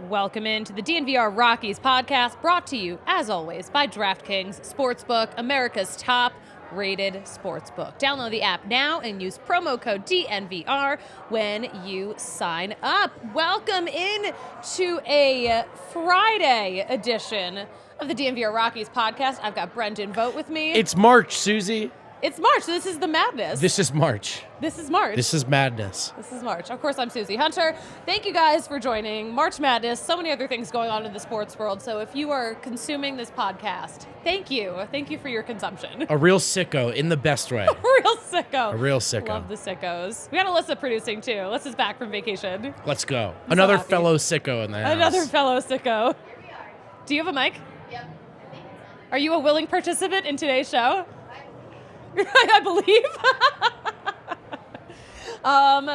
Welcome into the DNVR Rockies podcast, brought to you, as always, by DraftKings Sportsbook, America's top-rated sportsbook. Download the app now and use promo code DNVR when you sign up. Welcome in to a Friday edition of the DNVR Rockies podcast. I've got Brendan Vogt with me. It's March, Susie. It's March. This is the madness. This is March. This is March. This is madness. This is March. Of course, I'm Susie Hunter. Thank you guys for joining March Madness. So many other things going on in the sports world. So if you are consuming this podcast, thank you. Thank you for your consumption. A real sicko in the best way. A real sicko. A real sicko. Love the sickos. We got Alyssa producing too. Alyssa's back from vacation. Let's go. I'm Another so happy. fellow sicko in the house. Another fellow sicko. Do you have a mic? Yep. Are you a willing participant in today's show? I believe.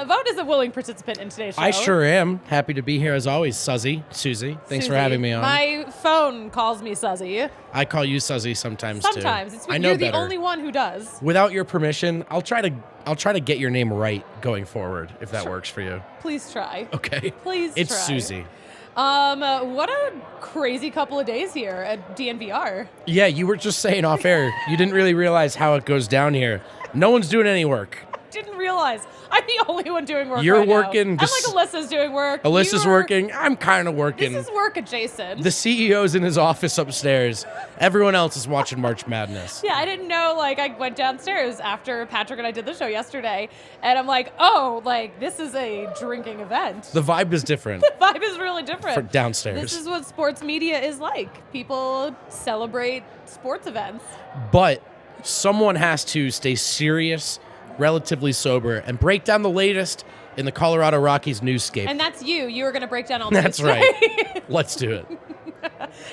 Vogt is a willing participant in today's show. I sure am. Happy to be here as always, Susie. Susie, thanks for having me on. My phone calls me Suzzy. I call you Susie sometimes too. Sometimes. It's I know you're the better. only one who does. Without your permission, I'll try to get your name right going forward, if that works for you. Please try. Okay. Please It's try. Susie. What a crazy couple of days here at DNVR. Yeah, you were just saying off air. You didn't really realize how it goes down here. No one's doing any work. Didn't realize. I'm the only one doing work You're right working. now. I'm like Alyssa's doing work. Alyssa's working. I'm kind of working. This is work adjacent. The CEO's in his office upstairs. Everyone else is watching March Madness. Yeah, I didn't know, I went downstairs after Patrick and I did the show yesterday, and I'm like, oh, this is a drinking event. The vibe is different The vibe is really different. for downstairs. This is what sports media is like. People celebrate sports events. But someone has to stay serious, relatively sober, and break down the latest in the Colorado Rockies newscape. And that's you. You were going to break down all the That's news right. today. Let's do it.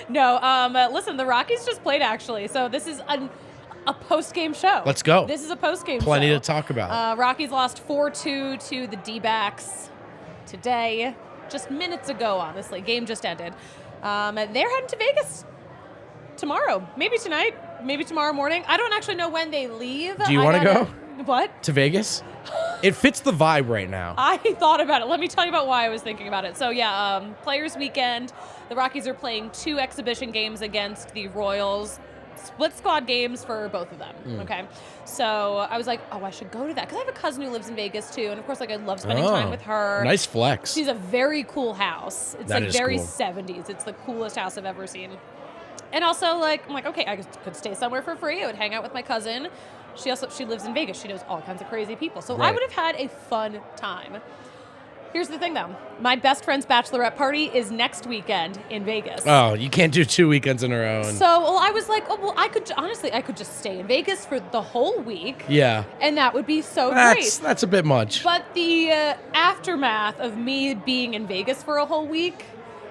No, listen, the Rockies just played, actually. So this is a post-game show. Let's go. This is a post-game show. Plenty to talk about. Rockies lost 4-2 to the DBacks today. Just minutes ago, honestly. Game just ended. They're heading to Vegas tomorrow. Maybe tonight. Maybe tomorrow morning. I don't actually know when they leave. Do you want to go? What? To Vegas? It fits the vibe right now. I thought about it. Let me tell you about why I was thinking about it. So, yeah, Players Weekend. The Rockies are playing 2 exhibition games against the Royals. Split squad games for both of them, okay? So I was like, oh, I should go to that. Because I have a cousin who lives in Vegas, too. And, of course, I love spending time with her. Nice flex. She's a very cool house. It's, That is very cool. 70s. It's the coolest house I've ever seen. And also, I'm like, okay, I could stay somewhere for free. I would hang out with my cousin. She lives in Vegas. She knows all kinds of crazy people. So I Right. would have had a fun time. Here's the thing, though. My best friend's bachelorette party is next weekend in Vegas. Oh, you can't do 2 weekends in a row. So, I was like, I could just stay in Vegas for the whole week. Yeah. And that would be so great. That's a bit much. But the aftermath of me being in Vegas for a whole week,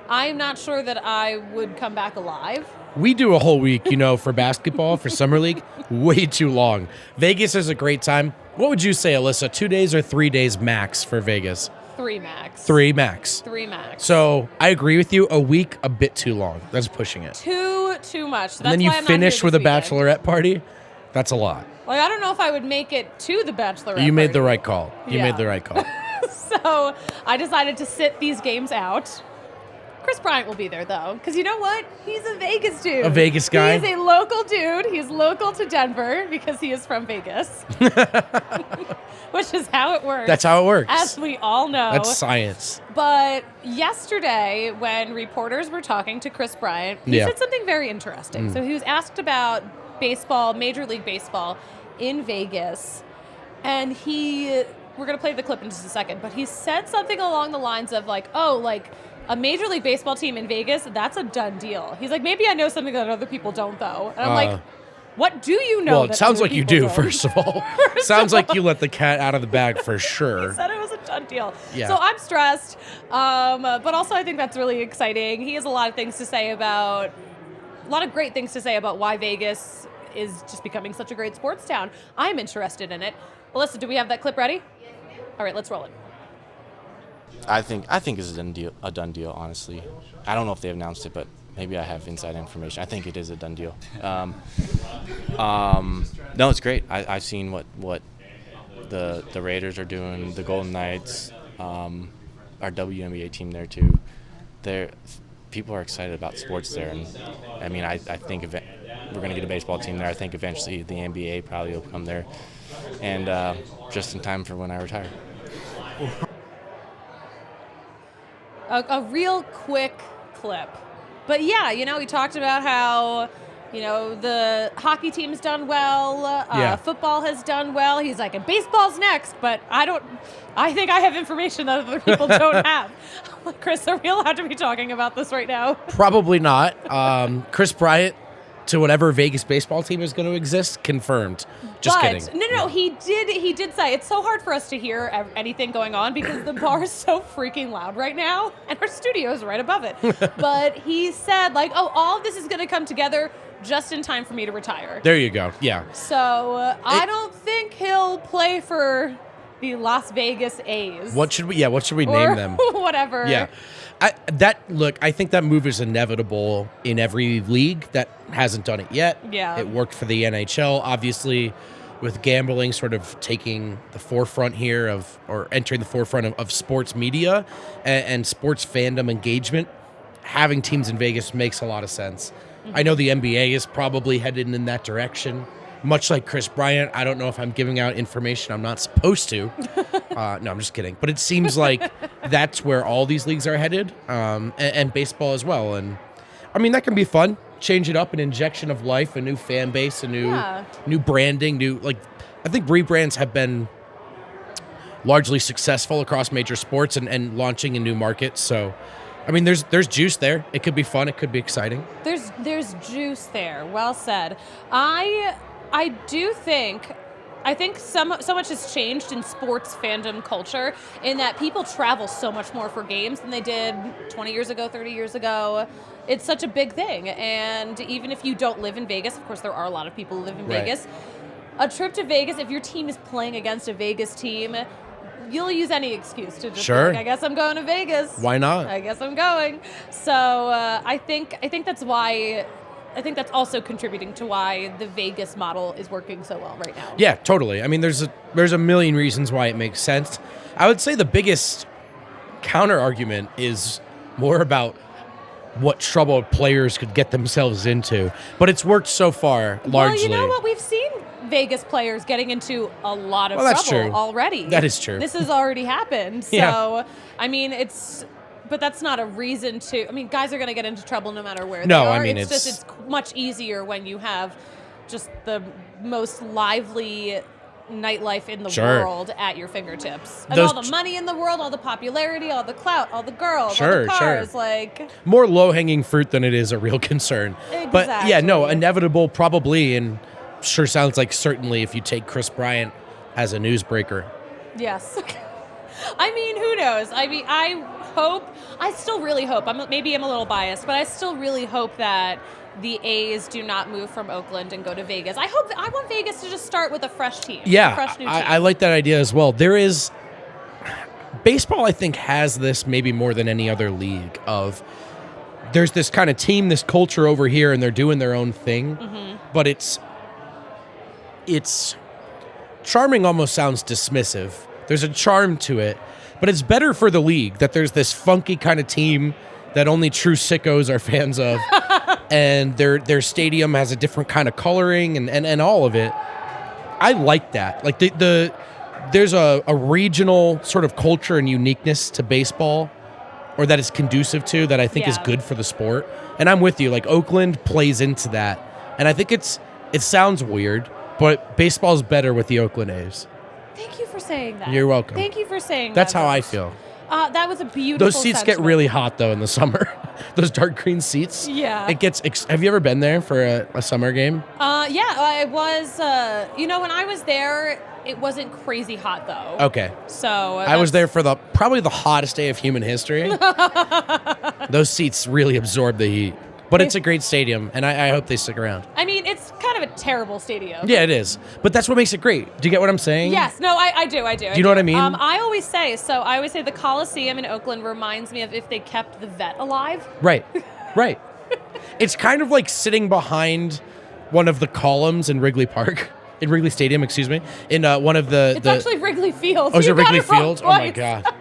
I'm not sure that I would come back alive. We do a whole week, for basketball, for Summer League, way too long. Vegas is a great time. What would you say, Alyssa, 2 days or 3 days max for Vegas? 3 max. 3 max. 3 max. So I agree with you. A week, a bit too long. That's pushing it. Too much. That's And then you why I'm not finish here with a this weekend. bachelorette party. That's a lot. I don't know if I would make it to the bachelorette You made party. the right call. You Yeah. made the right call. So I decided to sit these games out. Kris Bryant will be there, though, because you know what? He's a Vegas dude. A Vegas guy? He's a local dude. He's local to Denver because he is from Vegas, which is how it works. That's how it works. As we all know. That's science. But yesterday, when reporters were talking to Kris Bryant, he said something very interesting. So he was asked about baseball, Major League Baseball in Vegas, and we're going to play the clip in just a second, but he said something along the lines of a Major League Baseball team in Vegas, that's a done deal. He's like, maybe I know something that other people don't, though. And I'm like, what do you know? Well, it sounds other like you people do, don't? first of all. Sounds like you let the cat out of the bag for sure. He said it was a done done deal. Yeah. So I'm stressed, but also I think that's really exciting. He has a lot of great things to say about why Vegas is just becoming such a great sports town. I'm interested in it. Alyssa, do we have that clip ready? All right, let's roll it. I think it's a done deal, honestly. I don't know if they announced it, but maybe I have inside information. I think it is a done deal. No, it's great. I've seen what the Raiders are doing, the Golden Knights, our WNBA team there too. People are excited about sports there, and I mean, I think we're going to get a baseball team there. I think eventually the NBA probably will come there, and just in time for when I retire. A real quick clip. But yeah, he talked about how, the hockey team's done well, football has done well. He's like, and baseball's next, but I think I have information that other people don't have. I'm like, Kris, are we allowed to be talking about this right now? Probably not. Kris Bryant to whatever Vegas baseball team is going to exist, confirmed. Just kidding. No, he did say it's so hard for us to hear anything going on because the bar is so freaking loud right now, and our studio is right above it. But he said, like, all of this is going to come together just in time for me to retire. There you go. Yeah. So I don't think he'll play for the Las Vegas A's. What should we name them? Whatever. Yeah. I think that move is inevitable in every league that hasn't done it yet. Yeah. It worked for the NHL, obviously, with gambling sort of taking the forefront here or entering the forefront of sports media and sports fandom engagement. Having teams in Vegas makes a lot of sense. I know the NBA is probably headed in that direction. Much like Kris Bryant, I don't know if I'm giving out information I'm not supposed to. No, I'm just kidding. But it seems like that's where all these leagues are headed, and baseball as well. And I mean, that can be fun. Change it up, an injection of life, a new fan base, a new branding, I think rebrands have been largely successful across major sports and launching in new markets. So, I mean, there's juice there. It could be fun. It could be exciting. There's juice there. Well said. I think so much has changed in sports fandom culture in that people travel so much more for games than they did 20 years ago, 30 years ago. It's such a big thing. And even if you don't live in Vegas, of course, there are a lot of people who live in Vegas. A trip to Vegas, if your team is playing against a Vegas team, you'll use any excuse to just be like, I guess I'm going to Vegas. Why not? I guess I'm going. So I think that's why. I think that's also contributing to why the Vegas model is working so well right now. Yeah, totally. I mean, there's a million reasons why it makes sense. I would say the biggest counter argument is more about what trouble players could get themselves into. But it's worked so far, largely. Well, you know what? We've seen Vegas players getting into a lot of trouble already. That is true. This has already happened. So, I mean, but that's not a reason to. I mean, guys are going to get into trouble no matter where they are. I mean, it's much easier when you have just the most lively nightlife in the world at your fingertips. And all the money in the world, all the popularity, all the clout, all the girls, all the cars. Like, more low-hanging fruit than it is a real concern. Exactly. But, yeah, no, inevitable probably, and sure sounds like certainly if you take Kris Bryant as a newsbreaker. Yes. I mean, who knows? I mean, I still really hope, maybe I'm a little biased, but I still really hope that the A's do not move from Oakland and go to Vegas. I want Vegas to just start with a fresh team. Yeah, a fresh new team. I like that idea as well. Baseball, I think, has this maybe more than any other league of there's this kind of team, this culture over here, and they're doing their own thing, but it's charming almost sounds dismissive. There's a charm to it, but it's better for the league that there's this funky kind of team that only true sickos are fans of, and their stadium has a different kind of coloring and all of it. I like that. Like there's a regional sort of culture and uniqueness to baseball, or that it's conducive to, that I think is good for the sport. And I'm with you. Like, Oakland plays into that, and I think it sounds weird, but baseball's better with the Oakland A's. Thank you for saying that. You're welcome. Thank you for saying That's that. how I feel. That was a beautiful Those seats sentiment. get really hot, though, in the summer. Those dark green seats. Yeah. It gets. Have you ever been there for a summer game? Yeah, I was. When I was there, It wasn't crazy hot, though. Okay. So I was there for probably the hottest day of human history. Those seats really absorb the heat. But it's a great stadium, and I hope they stick around. I mean, it's kind of a terrible stadium. Yeah, it is. But that's what makes it great. Do you get what I'm saying? Yes. No, I do. Do you know what I mean? I always say the Coliseum in Oakland reminds me of if they kept the vet alive. Right. Right. It's kind of like sitting behind one of the columns in Wrigley Park. In Wrigley Stadium, excuse me. In one of the... It's actually Wrigley Field. Oh, is it Wrigley got it wrong Field? Oh, my twice. God.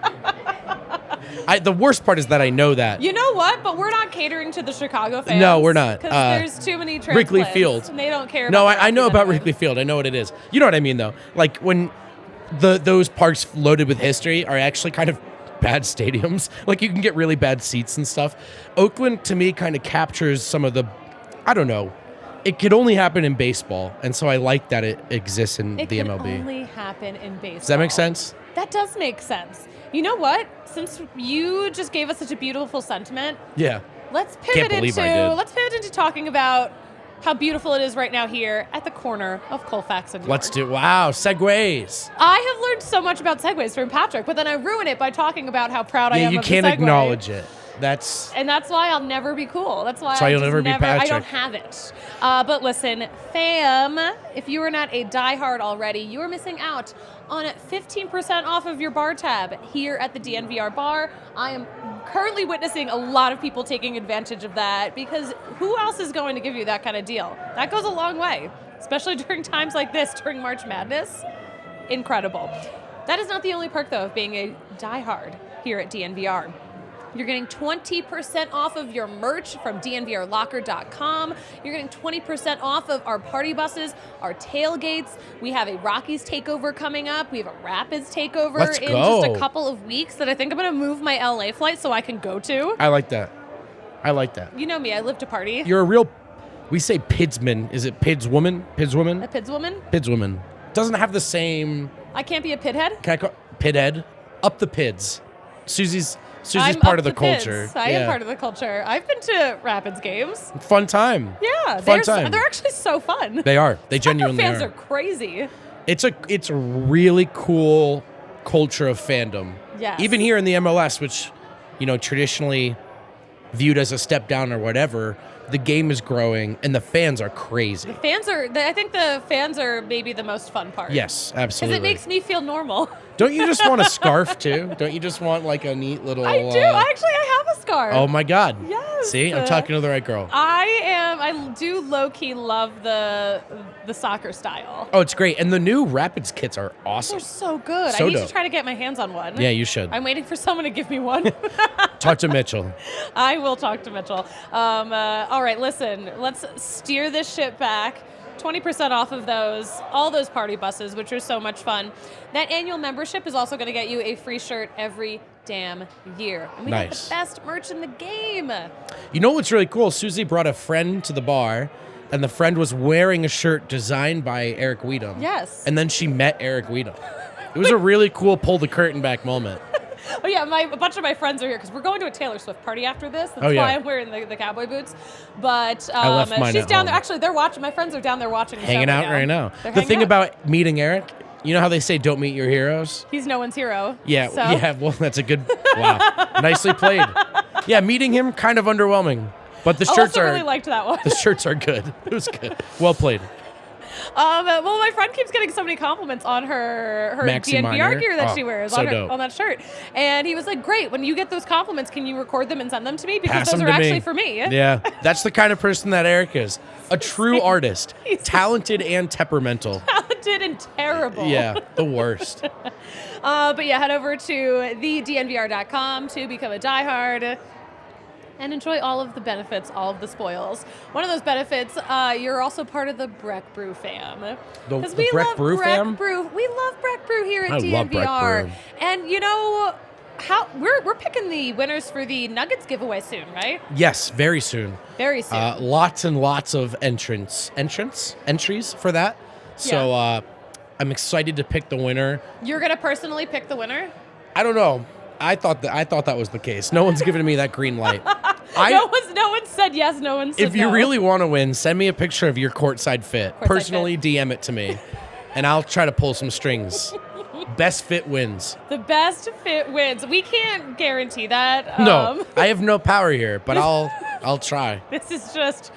The worst part is that I know that. You know what? But we're not catering to the Chicago fans. No, we're not. Because there's too many transplants. Wrigley Field. And they don't care No, about I know Rockies about anyway. Wrigley Field. I know what it is. You know what I mean, though. Like, when those parks loaded with history are actually kind of bad stadiums. Like, you can get really bad seats and stuff. Oakland, to me, kind of captures some of the... I don't know. It could only happen in baseball, and so I like that it exists in the MLB. It can only happen in baseball. Does that make sense? That does make sense. You know what? Since you just gave us such a beautiful sentiment, Yeah. let's Can't believe I did. pivot into talking about how beautiful it is right now here at the corner of Colfax and York. Let's do... Wow, segues. I have learned so much about segues from Patrick, but then I ruin it by talking about how proud I am You of the can't segue. acknowledge it. That's... And that's why I'll never be cool. That's why why I you'll just never be Patrick. I don't have it. But listen, fam, if you are not a diehard already, you are missing out on 15% off of your bar tab here at the DNVR bar. I am currently witnessing a lot of people taking advantage of that because who else is going to give you that kind of deal? That goes a long way, especially during times like this, during March Madness. Incredible. That is not the only perk, though, of being a diehard here at DNVR. You're getting 20% off of your merch from DNVRlocker.com. You're getting 20% off of our party buses, our tailgates. We have a Rockies takeover coming up. We have a Rapids takeover Let's in go. just a couple of weeks that I think I'm going to move my LA flight so I can go to. I like that. I like that. You know me, I live to party. You're a real... We say pidsman. Is it pidswoman? Pidswoman? A Pids woman? Pidswoman. Doesn't have the same... I can't be a pidhead? Can I call... Pidhead? Up the pids. Susie's I'm part up of the to Pids. culture. I am part of the culture. I've been to Rapids games. Fun time. Yeah, Fun time. they're actually so fun. They are. They genuinely fans are. are crazy. It's a really cool culture of fandom. Yes. Even here in the MLS, which, traditionally viewed as a step down or whatever, the game is growing and the fans are crazy. I think the fans are maybe the most fun part. Yes, Because absolutely. it makes me feel normal. Don't you just want a scarf too? Don't you just want like a neat little... I do. Actually, I have a scarf. Oh my God. Yes. See, I'm talking to the right girl. I do low-key love the soccer style. Oh, it's great. And the new Rapids kits are awesome. They're so good. So I need dope. to try to get my hands on one. Yeah, you should. I'm waiting for someone to give me one. Talk to Mitchell. I will talk to Mitchell. All right, listen. Let's steer this ship back. 20% off of all those party buses, which are so much fun. That annual membership is also going to get you a free shirt every damn year. And we have Nice. the best merch in the game. You know what's really cool? Susie brought a friend to the bar, and the friend was wearing a shirt designed by Eric Weedham. Yes. And then she met Eric Weedham. It was a really cool pull the curtain back moment. Oh, yeah, a bunch of my friends are here because we're going to a Taylor Swift party after this. That's yeah. why I'm wearing the cowboy boots. But I left mine she's at down home. there. Actually, they're watching. My friends are down there watching the Hanging show out right now. They're The hanging thing out. about meeting Eric, you know how they say don't meet your heroes? He's no one's hero. Yeah, So. yeah. Well, that's a good... Wow. Nicely played. Yeah, meeting him, kind of underwhelming. But the I shirts also are... really liked that one. The shirts are good. It was good. Well played. Well, my friend keeps getting so many compliments on her Maxi DNVR Minor? gear that Oh, she wears so on dope. that shirt. And he was like, great, when you get those compliments, can you record them and send them to me? Because Pass those them are to me. actually for me. Yeah, that's the kind of person that Eric is. A true artist. He's- Talented and temperamental. Talented and terrible. Yeah, the worst. But yeah, head over to thednvr.com to become a diehard and enjoy all of the benefits, all of the spoils. One of those benefits, you're also part of the Breck Brew fam. The 'Cause we Breck love Brew Breck fam? Brew. We love Breck Brew here at I DNVR. love Breck Brew. And we're picking the winners for the Nuggets giveaway soon, right? Yes, very soon. Very soon. Lots and lots of entries for that. So I'm excited to pick the winner. You're gonna personally pick the winner? I don't know. I thought that was the case. No one's given me that green light. No one said yes, no one said If you no. really want to win, send me a picture of your courtside fit. Courtside Personally, DM it to me. and I'll try to pull some strings. Best fit wins. The best fit wins. We can't guarantee that. No, I have no power here, but I'll try. This is just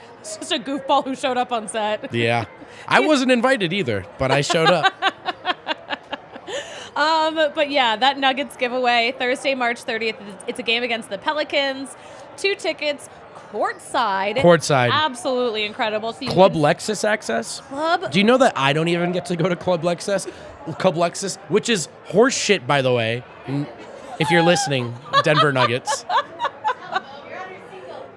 a goofball who showed up on set. Yeah. I wasn't invited either, but I showed up. But yeah, that Nuggets giveaway, Thursday, March 30th. It's a game against the Pelicans. 2 tickets, courtside. Courtside. Absolutely incredible. So Club Lexus access? Club. Do you know that I don't even get to go to Club Lexus? Which is horse shit, by the way. If you're listening, Denver Nuggets.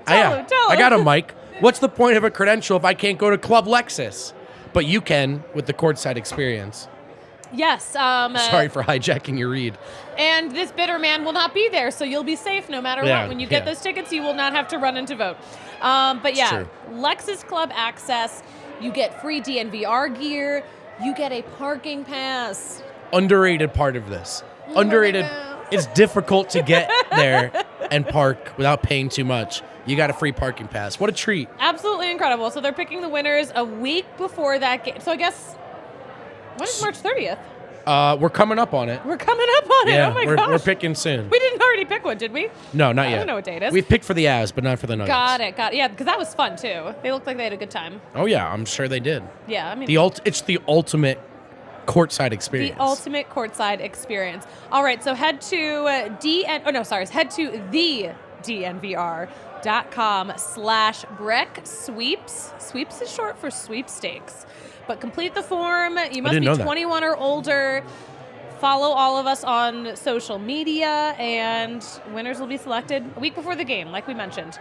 Tell him. I got a mic. What's the point of a credential if I can't go to Club Lexus? But you can with the courtside experience. Yes. Sorry for hijacking your read. And this bitter man will not be there, so you'll be safe no matter what. When you get those tickets, you will not have to run in to vote. But yeah, Lexus Club access. You get free DNVR gear. You get a parking pass. Underrated part of this. Underrated. It's difficult to get there and park without paying too much. You got a free parking pass. What a treat. Absolutely incredible. So they're picking the winners a week before that game. So I guess, when is March 30th? We're coming up on it. We're coming up on it. Oh my gosh. We're picking soon. We didn't already pick one, did we? No, not yet. I don't know what date it is. We've picked for the Avs, but not for the Nuggets. Got it. Yeah, because that was fun too. They looked like they had a good time. Oh yeah, I'm sure they did. Yeah, I mean, it's the ultimate courtside experience. The ultimate courtside experience. All right, so head to head to the DNVR.com/Breck Sweeps. Sweeps is short for sweepstakes. But complete the form. You must be 21 or older. Follow all of us on social media, and winners will be selected a week before the game, like we mentioned.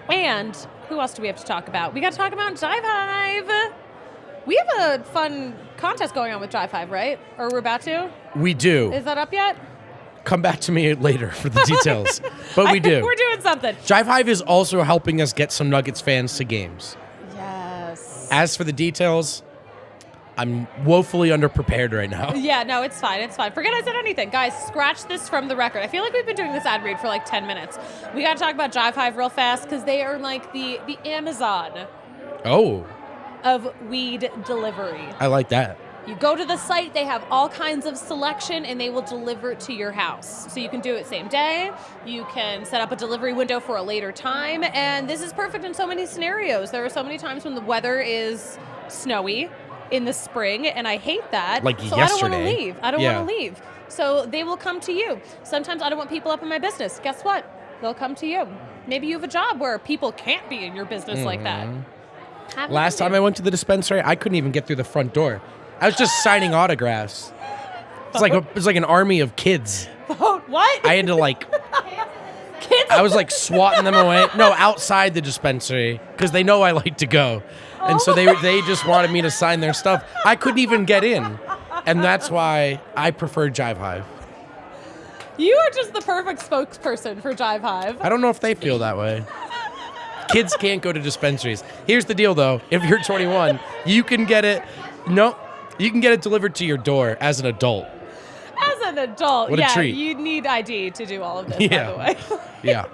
And who else do we have to talk about? We got to talk about Drive Hive. We have a fun contest going on with Drive Hive, right? Or we're about to? We do. Is that up yet? Come back to me later for the details. But we do. We're doing something. Drive Hive is also helping us get some Nuggets fans to games. Yes. As for the details, I'm woefully underprepared right now. Yeah, no, it's fine. It's fine. Forget I said anything. Guys, scratch this from the record. I feel like we've been doing this ad read for like 10 minutes. We got to talk about Drive Hive real fast because they are like the Amazon of weed delivery. I like that. You go to the site, they have all kinds of selection, and they will deliver it to your house. So you can do it same day. You can set up a delivery window for a later time. And this is perfect in so many scenarios. There are so many times when the weather is snowy in the spring, and I hate that. Like so yesterday. I don't want to leave. So they will come to you. Sometimes I don't want people up in my business. Guess what? They'll come to you. Maybe you have a job where people can't be in your business like that. Last time I went to the dispensary, I couldn't even get through the front door. I was just signing autographs. It was like an army of kids. What? I had to kids? I was swatting them away. No, outside the dispensary because they know I like to go. And so they just wanted me to sign their stuff. I couldn't even get in. And that's why I prefer Jive Hive. You are just the perfect spokesperson for Jive Hive. I don't know if they feel that way. Kids can't go to dispensaries. Here's the deal, though. If you're 21, you can get it. You can get it delivered to your door as an adult. As an adult, what a treat. You need ID to do all of this, by the way. Yeah.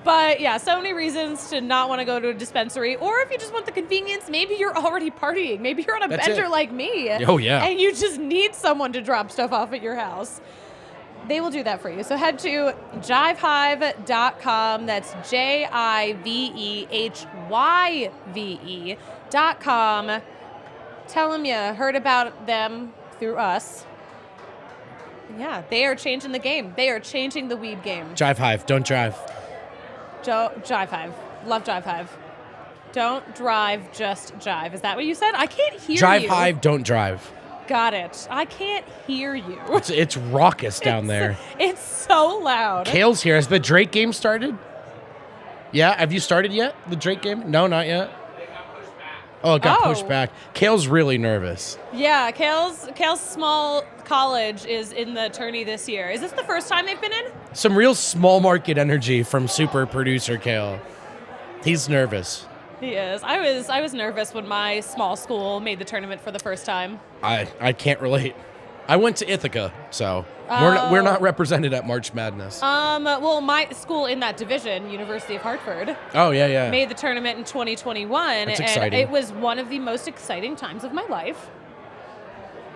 But yeah, so many reasons to not want to go to a dispensary. Or if you just want the convenience, maybe you're already partying. Maybe you're on a bender like me. Oh, yeah. And you just need someone to drop stuff off at your house. They will do that for you. So head to jivehive.com. That's JIVEHYVE.com. Tell them you heard about them through us. Yeah, they are changing the game. They are changing the weed game. Jive Hive, don't drive. Jive Hive. Love Jive Hive. Don't drive, just jive. Is that what you said? I can't hear you. Jive Hive, don't drive. Got it. I can't hear you. It's raucous down there. It's so loud. Kale's here. Has the Drake game started? Yeah, have you started yet? The Drake game? No, not yet. Oh, it got pushed back. Kale's really nervous. Yeah, Kale's small college is in the tourney this year. Is this the first time they've been in? Some real small market energy from super producer Kale. He's nervous. He is. I was nervous when my small school made the tournament for the first time. I can't relate. I went to Ithaca, so we're not represented at March Madness. Well, my school in that division, University of Hartford. Oh, yeah. Made the tournament in 2021. That's and exciting. It was one of the most exciting times of my life.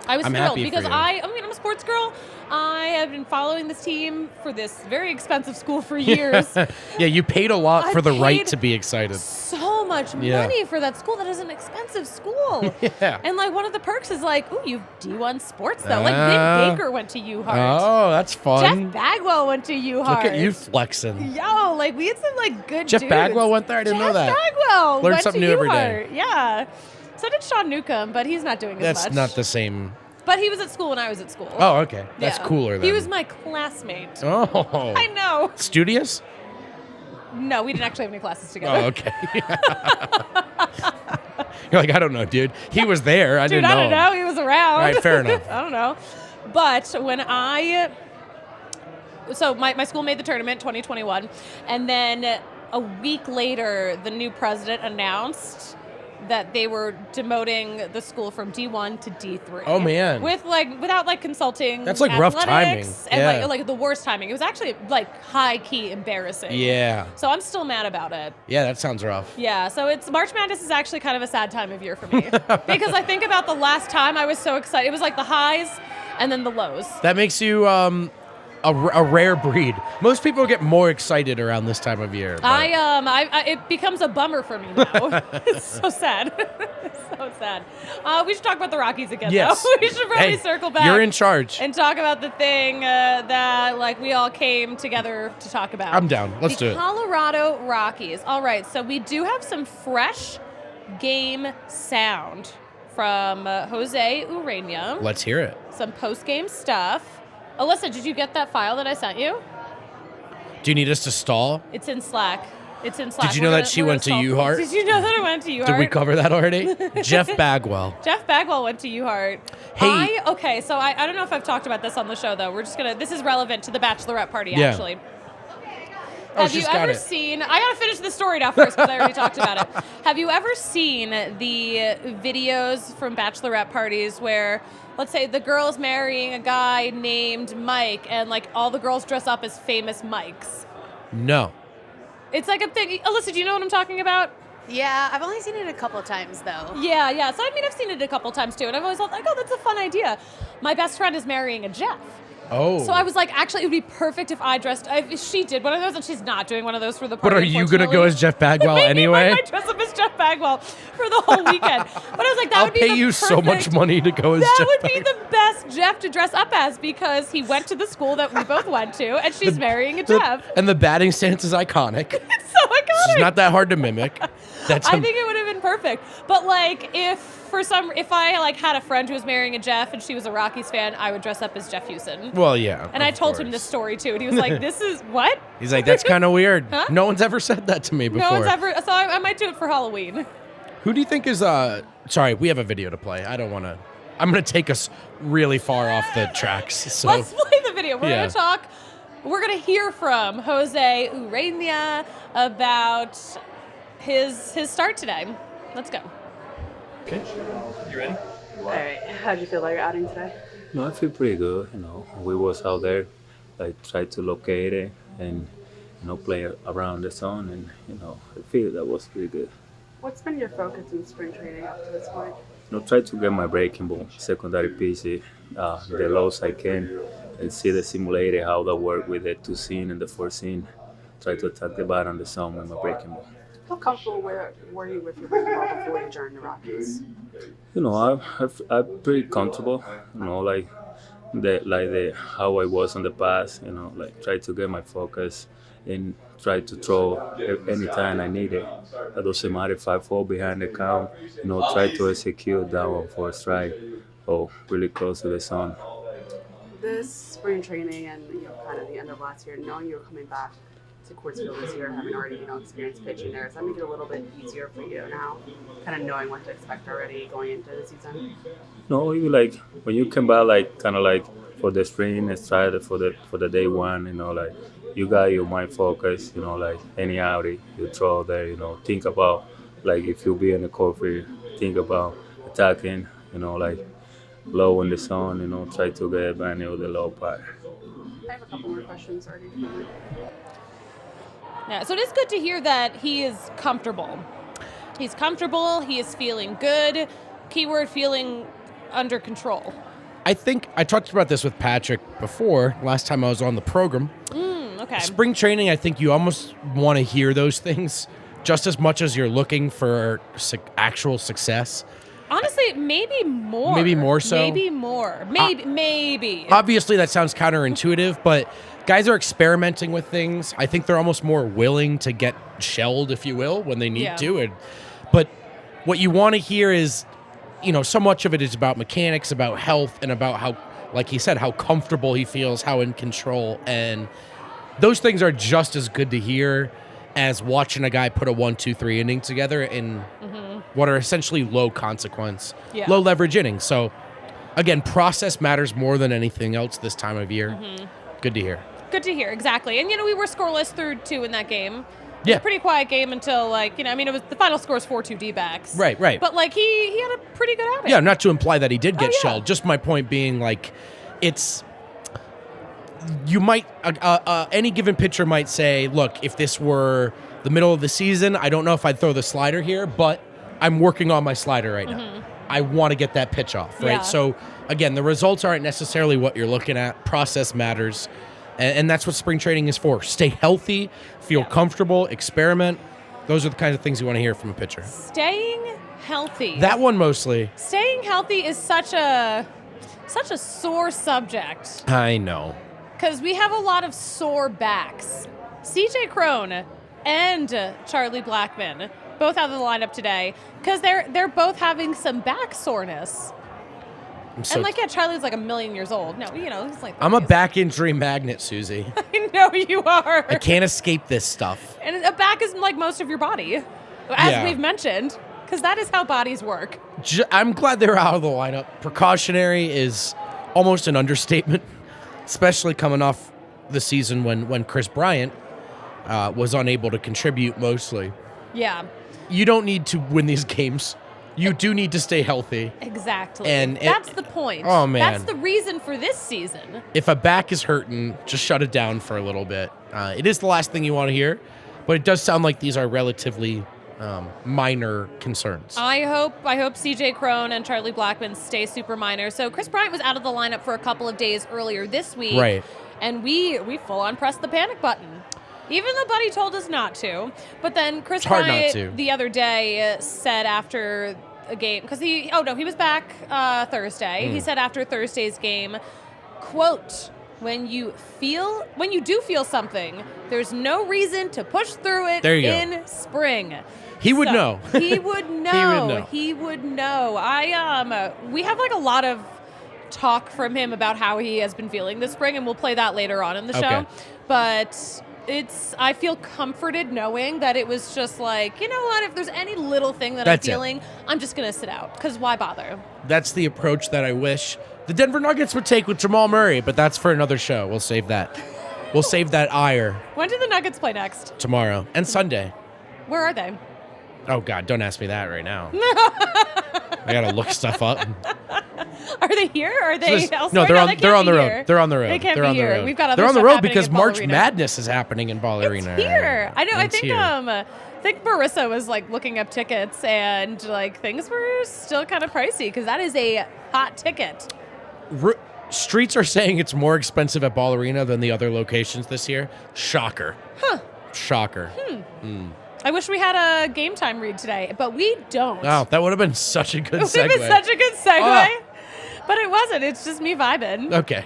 I was I'm thrilled happy for because you. I'm a sports girl. I have been following this team for this very expensive school for years. Yeah, you paid a lot for the right paid to be excited. So much money for that school. That is an expensive school. Yeah. And like one of the perks is like, ooh, you've D1 sports though. Like Vin Baker went to U-Hart. Oh, that's fun. Jeff Bagwell went to U-Hart. Look at you flexing. Yo, like we had some like good Jeff dudes. Bagwell went there? I didn't know that. Jeff Bagwell Learn went something to new every U-Hart. day. Yeah. So did Sean Newcomb, but he's not doing as much. That's not the same. But he was at school when I was at school. Oh, okay. That's Yeah. cooler then. He was my classmate. Oh. I know. Studious? No, we didn't actually have any classes together. Oh, okay. You're like, I don't know, dude. He was there. I didn't know. I don't know. He was around. All right, fair enough. I don't know. But when so my school made the tournament 2021, and then a week later, the new president announced that they were demoting the school from D1 to D3. Oh, man. Without consulting. That's, like, rough timing. And Yeah. like the worst timing. It was actually like high key embarrassing. Yeah. So I'm still mad about it. Yeah, that sounds rough. Yeah, so it's March Madness is actually kind of a sad time of year for me because I think about the last time I was so excited. It was like the highs and then the lows. That makes you a rare breed. Most people get more excited around this time of year. but- It becomes a bummer for me now. It's so sad. It's so sad. We should talk about the Rockies again, Yes. though. We should probably circle back. You're in charge. And talk about the thing that like we all came together to talk about. I'm down. Let's do The it. Colorado Rockies. All right, so we do have some fresh game sound from Jose Urena. Let's hear it. Some post-game stuff. Alyssa, did you get that file that I sent you? Do you need us to stall? It's in Slack. Did you know that she went to U-Hart? Did you know that I went to U-Hart? Did we cover that already? Jeff Bagwell. Jeff Bagwell went to U-Hart. Hey. So I don't know if I've talked about this on the show, though. This is relevant to the bachelorette party, Yeah. actually. Oh, Have you she's got ever it. seen, I gotta finish the story now first because I already talked about it. Have you ever seen the videos from bachelorette parties where, let's say the girl's marrying a guy named Mike and like all the girls dress up as famous Mikes? No. It's like a thing. Alyssa, do you know what I'm talking about? Yeah, I've only seen it a couple of times though. Yeah. So I've seen it a couple times too, and I've always thought like, oh, that's a fun idea. My best friend is marrying a Jeff. Oh. So I was like, actually, it would be perfect if if she did one of those, and she's not doing one of those for the But party. are you going to go as Jeff Bagwell Maybe anyway? I might dress up as Jeff Bagwell for the whole weekend. But I was like, that I'll would be pay the you so much perfect- money to go as That Jeff would be the best Jeff to dress up as because he went to the school that we both went to, and she's marrying a Jeff. And the batting stance is iconic. It's so iconic. It's not that hard to mimic. That's I think it would have been perfect. But like, if I like had a friend who was marrying a Jeff and she was a Rockies fan, I would dress up as Jeff Houston. Well, yeah. And I of told him course. this story too, and he was like, "This is what?" He's like, that's kind of weird. Huh? No one's ever said that to me before. No one's ever. So I might do it for Halloween. Who do you think is sorry, we have a video to play. I don't want to. I'm going to take us really far off the tracks. So Let's play the video. We're Yeah. gonna talk. We're gonna hear from Jose Urena about his start today. Let's go. Okay, you ready? All right. How'd you feel about your outing today? No, I feel pretty good. We was out there, like tried to locate it and play around the zone, and I feel that was pretty good. What's been your focus in spring training up to this point? Try to get my breaking ball, secondary pieces, the lows I can, and see the simulator how that work with the 2 seam and the 4 seam. Try to attack the bat on the zone with my breaking ball. How comfortable were you with your breaking ball before you joined the Rockies? I'm pretty comfortable. Like how I was in the past. Like try to get my focus and try to throw anytime I need it. It doesn't matter if I fall behind the count. Try to execute that one for a strike or really close to the zone. This spring training and kind of the end of last year, knowing you were coming back to Coors Field this year, having already experienced pitching there, does that make it a little bit easier for you now, kind of knowing what to expect already going into the season? No, you like when you come back, kind of like for the spring, it's tried for the day one. Like you got your mind focused. Like any outing you throw there. Think about like if you be in the court field, think about attacking. Like low in the zone, try to get advantage of the low part. I have a couple more questions already. Yeah, so it is good to hear that he is comfortable. He's comfortable. He is feeling good. Keyword, feeling under control. I think I talked about this with Patrick before, last time I was on the program. Okay. Spring training, I think you almost want to hear those things just as much as you're looking for actual success. Honestly, maybe more. Maybe more so? Maybe more. Maybe. Obviously, that sounds counterintuitive, but guys are experimenting with things. I think they're almost more willing to get shelled, if you will, when they need to. But what you want to hear is, so much of it is about mechanics, about health, and about how, like he said, how comfortable he feels, how in control. And those things are just as good to hear as watching a guy put a 1-2-3 inning together in what are essentially low consequence, low leverage innings. So, again, process matters more than anything else this time of year. Good to hear. Good to hear, exactly. And, we were scoreless through 2 in that game. It was a pretty quiet game until, it was the final score is 4-2 DBacks. Right. But, he had a pretty good outing. Yeah, not to imply that he did get shelled. Just my point being, it's... You might... any given pitcher might say, look, if this were the middle of the season, I don't know if I'd throw the slider here, but I'm working on my slider right now. I want to get that pitch off, right? Yeah. So, again, the results aren't necessarily what you're looking at. Process matters. And that's what spring training is for. Stay healthy, feel comfortable, experiment. Those are the kinds of things you want to hear from a pitcher. Staying healthy. That one mostly. Staying healthy is such a sore subject. I know. Because we have a lot of sore backs. CJ Crone and Charlie Blackmon both out of the lineup today because they're both having some back soreness. Charlie's like a million years old. No, he's like... I'm a back injury magnet, Susie. I know you are. I can't escape this stuff. And a back is like most of your body, as we've mentioned, because that is how bodies work. I'm glad they're out of the lineup. Precautionary is almost an understatement, especially coming off the season when Kris Bryant was unable to contribute mostly. Yeah. You don't need to win these games. You do need to stay healthy. Exactly. And that's the point. Oh, man. That's the reason for this season. If a back is hurting, just shut it down for a little bit. It is the last thing you want to hear, but it does sound like these are relatively minor concerns. I hope CJ Crone and Charlie Blackmon stay super minor. So Kris Bryant was out of the lineup for a couple of days earlier this week. Right. And we full on pressed the panic button. Even though Buddy told us not to. But then Kris Bryant the other day said after a game, because he was back Thursday. He said after Thursday's game, quote, when you do feel something, there's no reason to push through it in spring. He would know. He would know. He would know. We have a lot of talk from him about how he has been feeling this spring, and we'll play that later on in the show. But I feel comforted knowing that it was just you know what, if there's any little thing that I'm feeling, I'm just going to sit out, because why bother? That's the approach that I wish the Denver Nuggets would take with Jamal Murray, but that's for another show. We'll save that. We'll save that ire. When do the Nuggets play next? Tomorrow and Sunday. Where are they? Oh, God, don't ask me that right now. I got to look stuff up. Are they here? Are they elsewhere? No, they're on the road. They're on the road. They can't they're be here. We've got other They're on the stuff road happening because in March Ballerina. Madness is happening in Ballerina. It's here. I know. It's I think Marissa was looking up tickets, and things were still kind of pricey because that is a hot ticket. Streets are saying it's more expensive at Ballerina than the other locations this year. Shocker. Huh. Shocker. I wish we had a game time read today, but we don't. Oh, that would have been such a good segue. It would have been such a good segue. But it wasn't. It's just me vibing. Okay.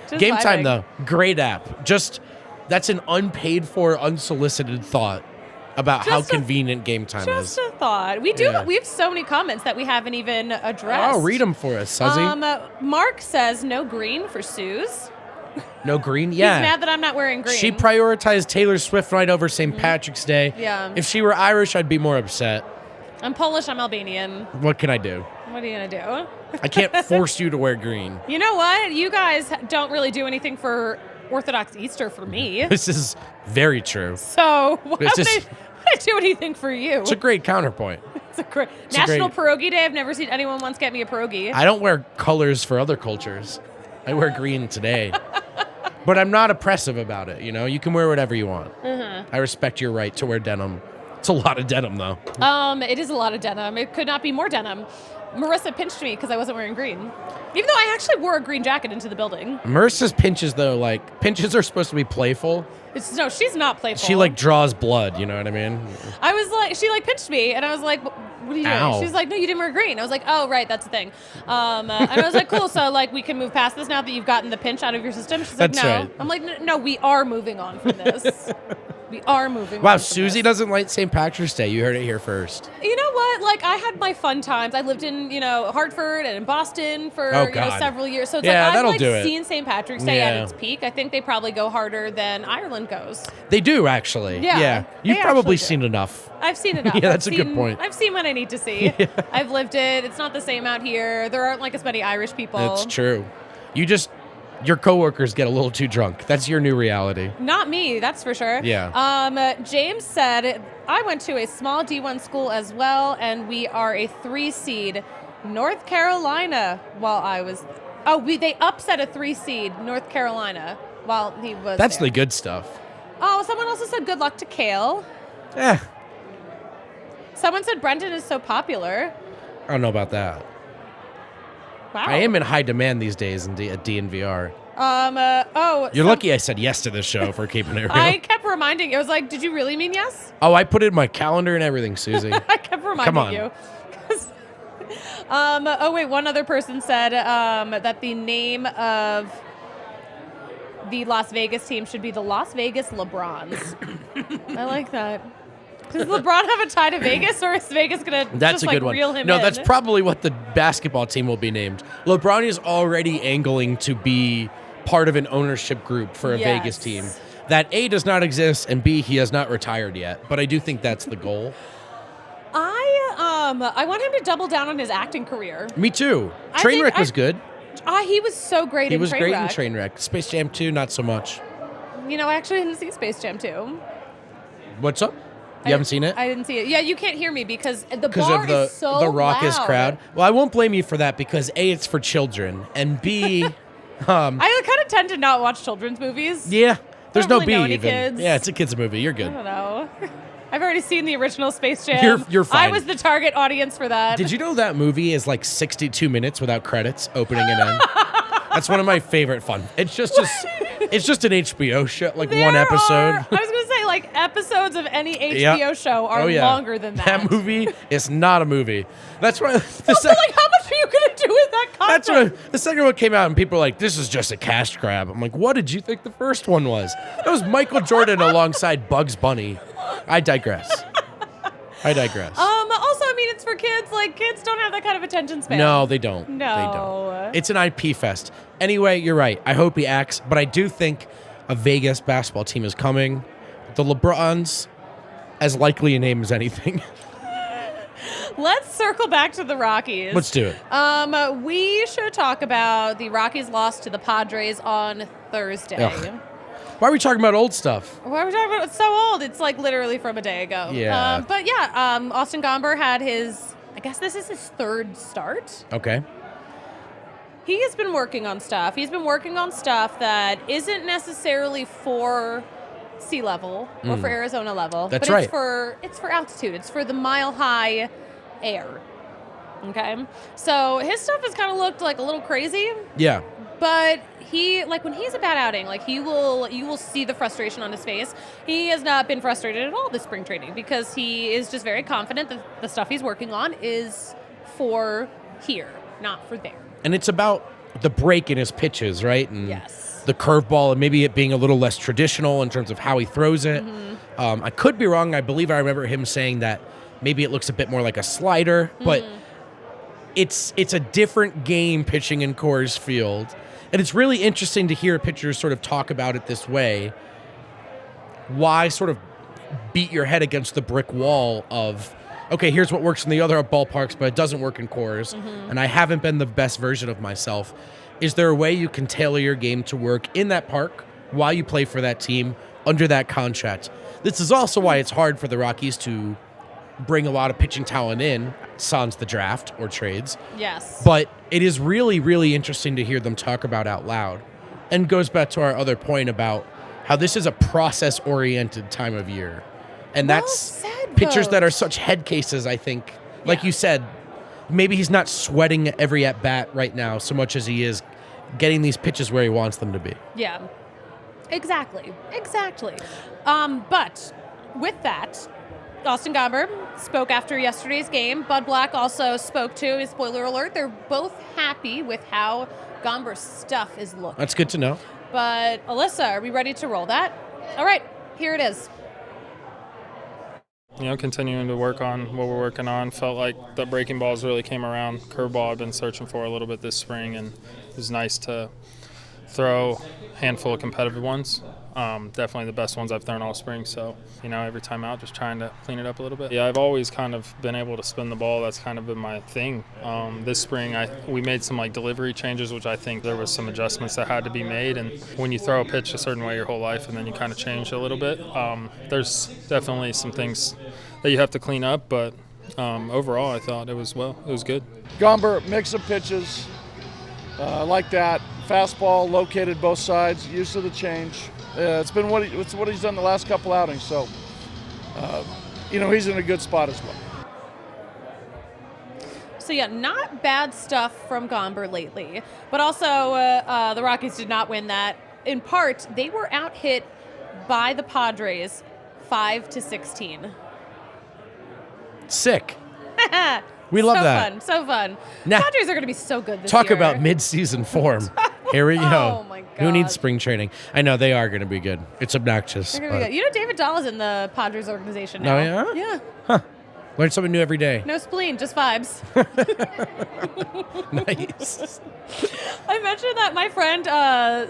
Just Game vibing. Time, though. Great app. That's an unpaid for, unsolicited thought about how convenient Game Time is. Just a thought. We do. We have so many comments that we haven't even addressed. Oh, read them for us, Suzy. Mark says no green for Suze. No green? Yeah. He's mad that I'm not wearing green. She prioritized Taylor Swift night over St. Patrick's Day. Yeah. If she were Irish, I'd be more upset. I'm Polish. I'm Albanian. What can I do? What are you going to do? I can't force you to wear green. You know what? You guys don't really do anything for Orthodox Easter for me. This is very true. So why would I do anything for you? It's a great counterpoint. It's a National Pierogi Day. I've never seen anyone once get me a pierogi. I don't wear colors for other cultures. I wear green today. But I'm not oppressive about it, you know? You can wear whatever you want. I respect your right to wear denim. It's a lot of denim, though. It is a lot of denim. It could not be more denim. Marissa pinched me because I wasn't wearing green. Even though I actually wore a green jacket into the building. Marissa's pinches, though, like, pinches are supposed to be playful. No, she's not playful. She, like, draws blood, you know what I mean? I was like, she, like, pinched me, and I was like, what are you doing? She was like, no, you didn't wear green. I was like, oh, right, that's the thing. And I was like, cool, so, like, we can move past this now that you've gotten the pinch out of your system? She's like, That's no. right. I'm like, no, we are moving on from this. We are moving on Wow, from Susie this. doesn't like St. Patrick's Day. You heard it here first. You know what? Like, I had my fun times. I lived in, Hartford and in Boston for, several years. So it's Yeah, like, that'll I've, do like, it. seen St. Patrick's Day at Yeah. its peak. I think they probably go harder than Ireland goes. They do, actually. Yeah, You've they probably actually do. seen enough. I've seen enough. Yeah, that's I've a good seen- point. I've seen what I need to see. I've lived it. It's not the same out here. There aren't, like, as many Irish people. It's true. Your coworkers get a little too drunk. That's your new reality. Not me, that's for sure. Yeah. James said, I went to a small D1 school as well, and we are a 3 seed. North Carolina, while I was... they upset a 3 seed, North Carolina, while he was That's there. the good stuff. Oh, someone also said good luck to Kale. Eh, Someone said Brendan is so popular. I don't know about that. Wow. I am in high demand these days at DNVR. Some- You're lucky I said yes to this show for keeping it real. I kept reminding, it was like, did you really mean yes? Oh, I put it in my calendar and everything, Susie. I kept reminding Come on. you. 'Cause- one other person said that the name of the Las Vegas team should be the Las Vegas LeBrons. I like that. Does LeBron have a tie to Vegas, or is Vegas going to That's just a good one. reel him No, in? that's probably what the basketball team will be named. LeBron is already angling to be part of an ownership group for a Yes. Vegas team. That A, does not exist, and B, he has not retired yet. But I do think that's the goal. I want him to double down on his acting career. Me too. I think Trainwreck was good. He was so great He in was great in Trainwreck. Trainwreck. Space Jam 2, not so much. I actually didn't see Space Jam 2. What's up? You haven't seen it? I didn't see it. Yeah, you can't hear me because the Because bar of the is so raucous loud. crowd. Well, I won't blame you for that because A, it's for children, and B, I kind of tend to not watch children's movies. yeah, there's Don't no really B know any even. kids. Yeah, it's a kids movie. You're I good. don't know. I've already seen the original Space Jam. You're fine. I was the target audience for that. Did you know that movie is like 62 minutes without credits, opening and end? That's one of my favorite fun. It's just an HBO show, like one episode. I was going to say, like, episodes of any HBO show are longer than that. That movie is not a movie. That's why. Also, like, how much are you going to do with that content? That's why the second one came out and people were like, "This is just a cash grab." I'm like, "What did you think the first one was?" That was Michael Jordan alongside Bugs Bunny. I digress. Also, I mean, it's for kids. Like, kids don't have that kind of attention span. No, they don't. No. They don't. It's an IP fest. Anyway, you're right. I hope he acts, but I do think a Vegas basketball team is coming. The LeBrons, as likely a name as anything. Let's circle back to the Rockies. Let's do it. We should talk about the Rockies loss to the Padres on Thursday. Ugh. Why are we talking about old stuff? Why are we talking about it? It's so old. It's like literally from a day ago. Yeah. Austin Gomber had I guess this is his third start. Okay. He has been working on stuff. He's been working on stuff that isn't necessarily for sea level or for Arizona level. That's but right. It's for altitude. It's for the mile high air. Okay. So his stuff has kind of looked like a little crazy. Yeah. But when he's a bad outing, like you will see the frustration on his face. He has not been frustrated at all this spring training because he is just very confident that the stuff he's working on is for here, not for there. And it's about the break in his pitches, right? And Yes. the curveball and maybe it being a little less traditional in terms of how he throws it. Mm-hmm. I could be wrong. I believe I remember him saying that maybe it looks a bit more like a slider, but it's a different game pitching in Coors Field. And it's really interesting to hear pitchers sort of talk about it this way. Why sort of beat your head against the brick wall of, okay, here's what works in the other ballparks, but it doesn't work in Coors, and I haven't been the best version of myself. Is there a way you can tailor your game to work in that park while you play for that team under that contract? This is also why it's hard for the Rockies to bring a lot of pitching talent in, sans the draft or trades. Yes. But it is really, really interesting to hear them talk about out loud. And goes back to our other point about how this is a process-oriented time of year. And Well that's said, pitchers that are Coach. such head cases, I think. Like Yeah. you said, maybe he's not sweating every at-bat right now so much as he is getting these pitches where he wants them to be. Yeah. Exactly. But with that, Austin Gomber spoke after yesterday's game. Bud Black also spoke too. Spoiler alert, they're both happy with how Gomber's stuff is looking. That's good to know. But Alyssa, are we ready to roll that? All right, here it is. Continuing to work on what we're working on. Felt like the breaking balls really came around. Curveball I've been searching for a little bit this spring, and it was nice to throw a handful of competitive ones. Definitely the best ones I've thrown all spring. So, every time out, just trying to clean it up a little bit. Yeah, I've always kind of been able to spin the ball. That's kind of been my thing. This spring, we made some delivery changes, which I think there was some adjustments that had to be made. And when you throw a pitch a certain way your whole life, and then you kind of change a little bit, there's definitely some things that you have to clean up. But overall, I thought it was good. Gomber, mix of pitches, like that. Fastball located both sides, used to the change. It's been what he's done the last couple outings. So, he's in a good spot as well. So yeah, not bad stuff from Gomber lately. But also, the Rockies did not win that. In part, they were out-hit by the Padres 5-16. Sick. We love that. So fun. Now- Padres are going to be so good this Talk year. about mid-season form. Here we go. Oh, my God. Who needs spring training? I know they are going to be good. It's obnoxious. They're gonna be but- good. David Dahl is in the Padres organization now. Oh, yeah? Yeah. Learn something new every day. No spleen, just vibes. Nice. I mentioned that my friend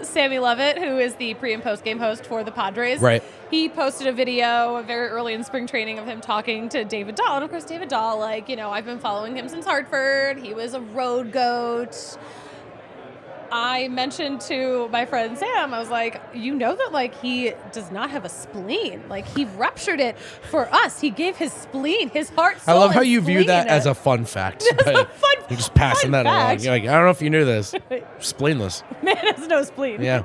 Sammy Levitt, who is the pre- and post-game host for the Padres, Right. he posted a video very early in spring training of him talking to David Dahl. And, of course, David Dahl, I've been following him since Hartford. He was a road goat. I mentioned to my friend Sam, I was like, that, he does not have a spleen. He ruptured it for us. He gave his spleen, his heart, soul, I love how and you view that spleen. as a fun fact. As a but fun- You're just passing fun that along. fact. You're like, I don't know if you knew this. Spleenless. Man has no spleen. Yeah.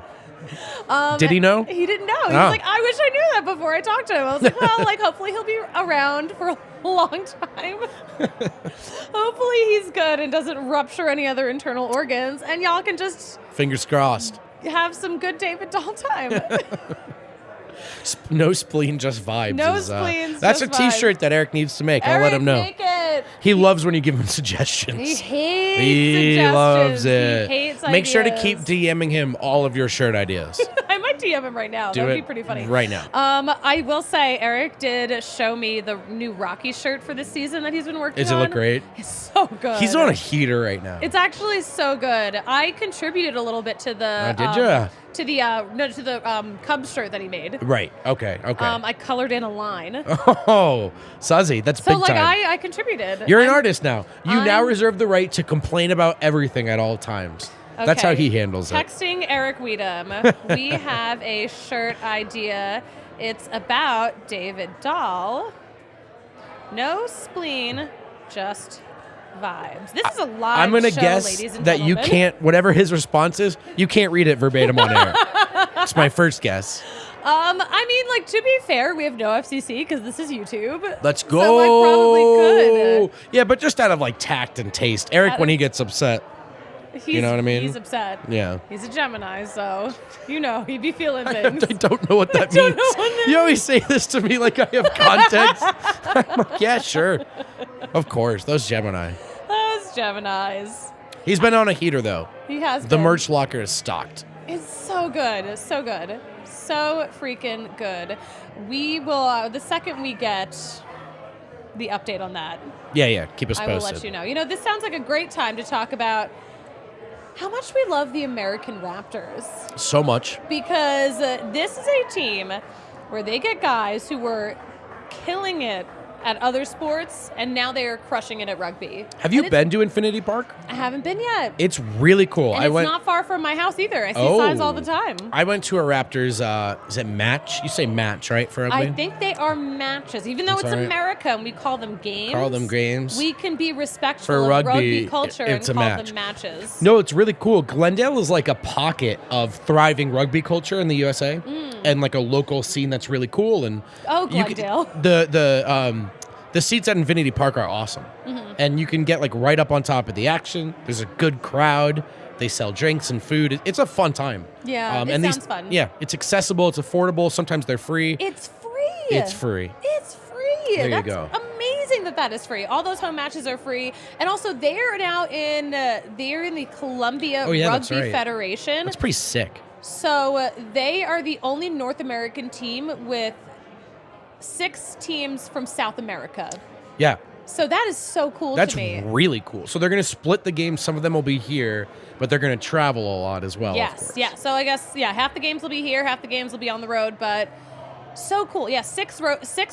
Did he know? He didn't know. He Oh. was like, I wish I knew that before I talked to him. I was like, well, hopefully he'll be around for a long time. Hopefully he's good and doesn't rupture any other internal organs, and y'all can just Fingers crossed. have some good David Dahl time. No spleen, just vibes. No is, spleens, That's just a T-shirt that Eric needs to make. I'll let Eric, him know. make it. He loves when you give him suggestions. He hates He suggestions. loves it. He hates Make sure to ideas. keep DMing him all of your shirt ideas. I might DM him right now. Do that would it be pretty funny. right now. I will say, Eric did show me the new Rockies shirt for this season that he's been working on. Does it look great? It's so good. He's on a heater right now. It's actually so good. I contributed a little bit to the. Did ya? To the Cubs shirt that he made. Right. Okay. I colored in a line. Oh, Suzzy, that's So big time. I contributed. You're an I'm- artist now. You now I'm- reserve the right to complain about everything at all times. That's how Okay. he handles it. Texting Eric Weedham. We have a shirt idea. It's about David Dahl. No spleen, just vibes. This is a live I'm gonna show, guess ladies and that you gentlemen. can't. Whatever his response is, you can't read it verbatim on air. It's my first guess. To be fair, we have no FCC because this is YouTube. Let's go. So I probably could. Yeah, but just out of tact and taste. Eric, when he gets upset, you know what I mean? He's upset. Yeah. He's a Gemini, so he'd be feeling I things. don't know what that don't means. know what that You always say this to me like I have context. I'm like, yeah, sure. Of course, those Gemini. Those Geminis. He's been on a heater, though. He has The been. merch locker is stocked. It's so good. It's so good. So freaking good. We will, the second we get the update on that, Yeah. Keep us I posted. will let you know. This sounds like a great time to talk about how much we love the American Raptors. So much. Because this is a team where they get guys who were killing it at other sports, and now they are crushing it at rugby. Have you been to Infinity Park? I haven't been yet. It's really cool. And it's not far from my house either. I see signs all the time. I went to a Raptors, is it match? You say match, right, for rugby? I think they are matches. Even though it's America and we call them games. We can be respectful for of rugby culture and call them matches. No, it's really cool. Glendale is like a pocket of thriving rugby culture in the USA and like a local scene that's really cool. And Glendale. The seats at Infinity Park are awesome. And you can get like right up on top of the action. There's a good crowd. They sell drinks and food. It's a fun time. Yeah, it sounds fun. Yeah, it's accessible. It's affordable. Sometimes they're free. It's free. It's free. It's free. There That's you go. Amazing that is free. All those home matches are free, and also they are now in the Columbia Rugby Federation. That's pretty sick. So they are the only North American team with 6 teams from South America. Yeah. So that is so cool to me. That's really cool. So they're going to split the game. Some of them will be here, but they're going to travel a lot as well. Yes, of course. yeah. So I guess, half the games will be here, half the games will be on the road, but so cool. Yeah, 6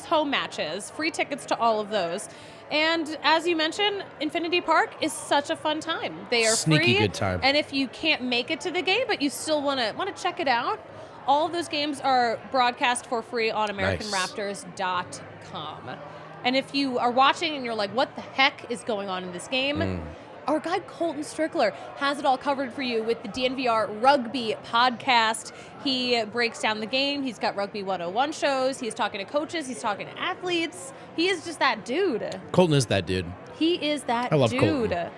home matches, free tickets to all of those. And as you mentioned, Infinity Park is such a fun time. They are sneaky free. Good time. And if you can't make it to the game, but you still want to check it out, all of those games are broadcast for free on AmericanRaptors.com. And if you are watching and you're like, what the heck is going on in this game? Our guy Colton Strickler has it all covered for you with the DNVR Rugby podcast. He breaks down the game. He's got Rugby 101 shows. He's talking to coaches. He's talking to athletes. He is just that dude. Colton is that dude. He is that dude. I love Colton.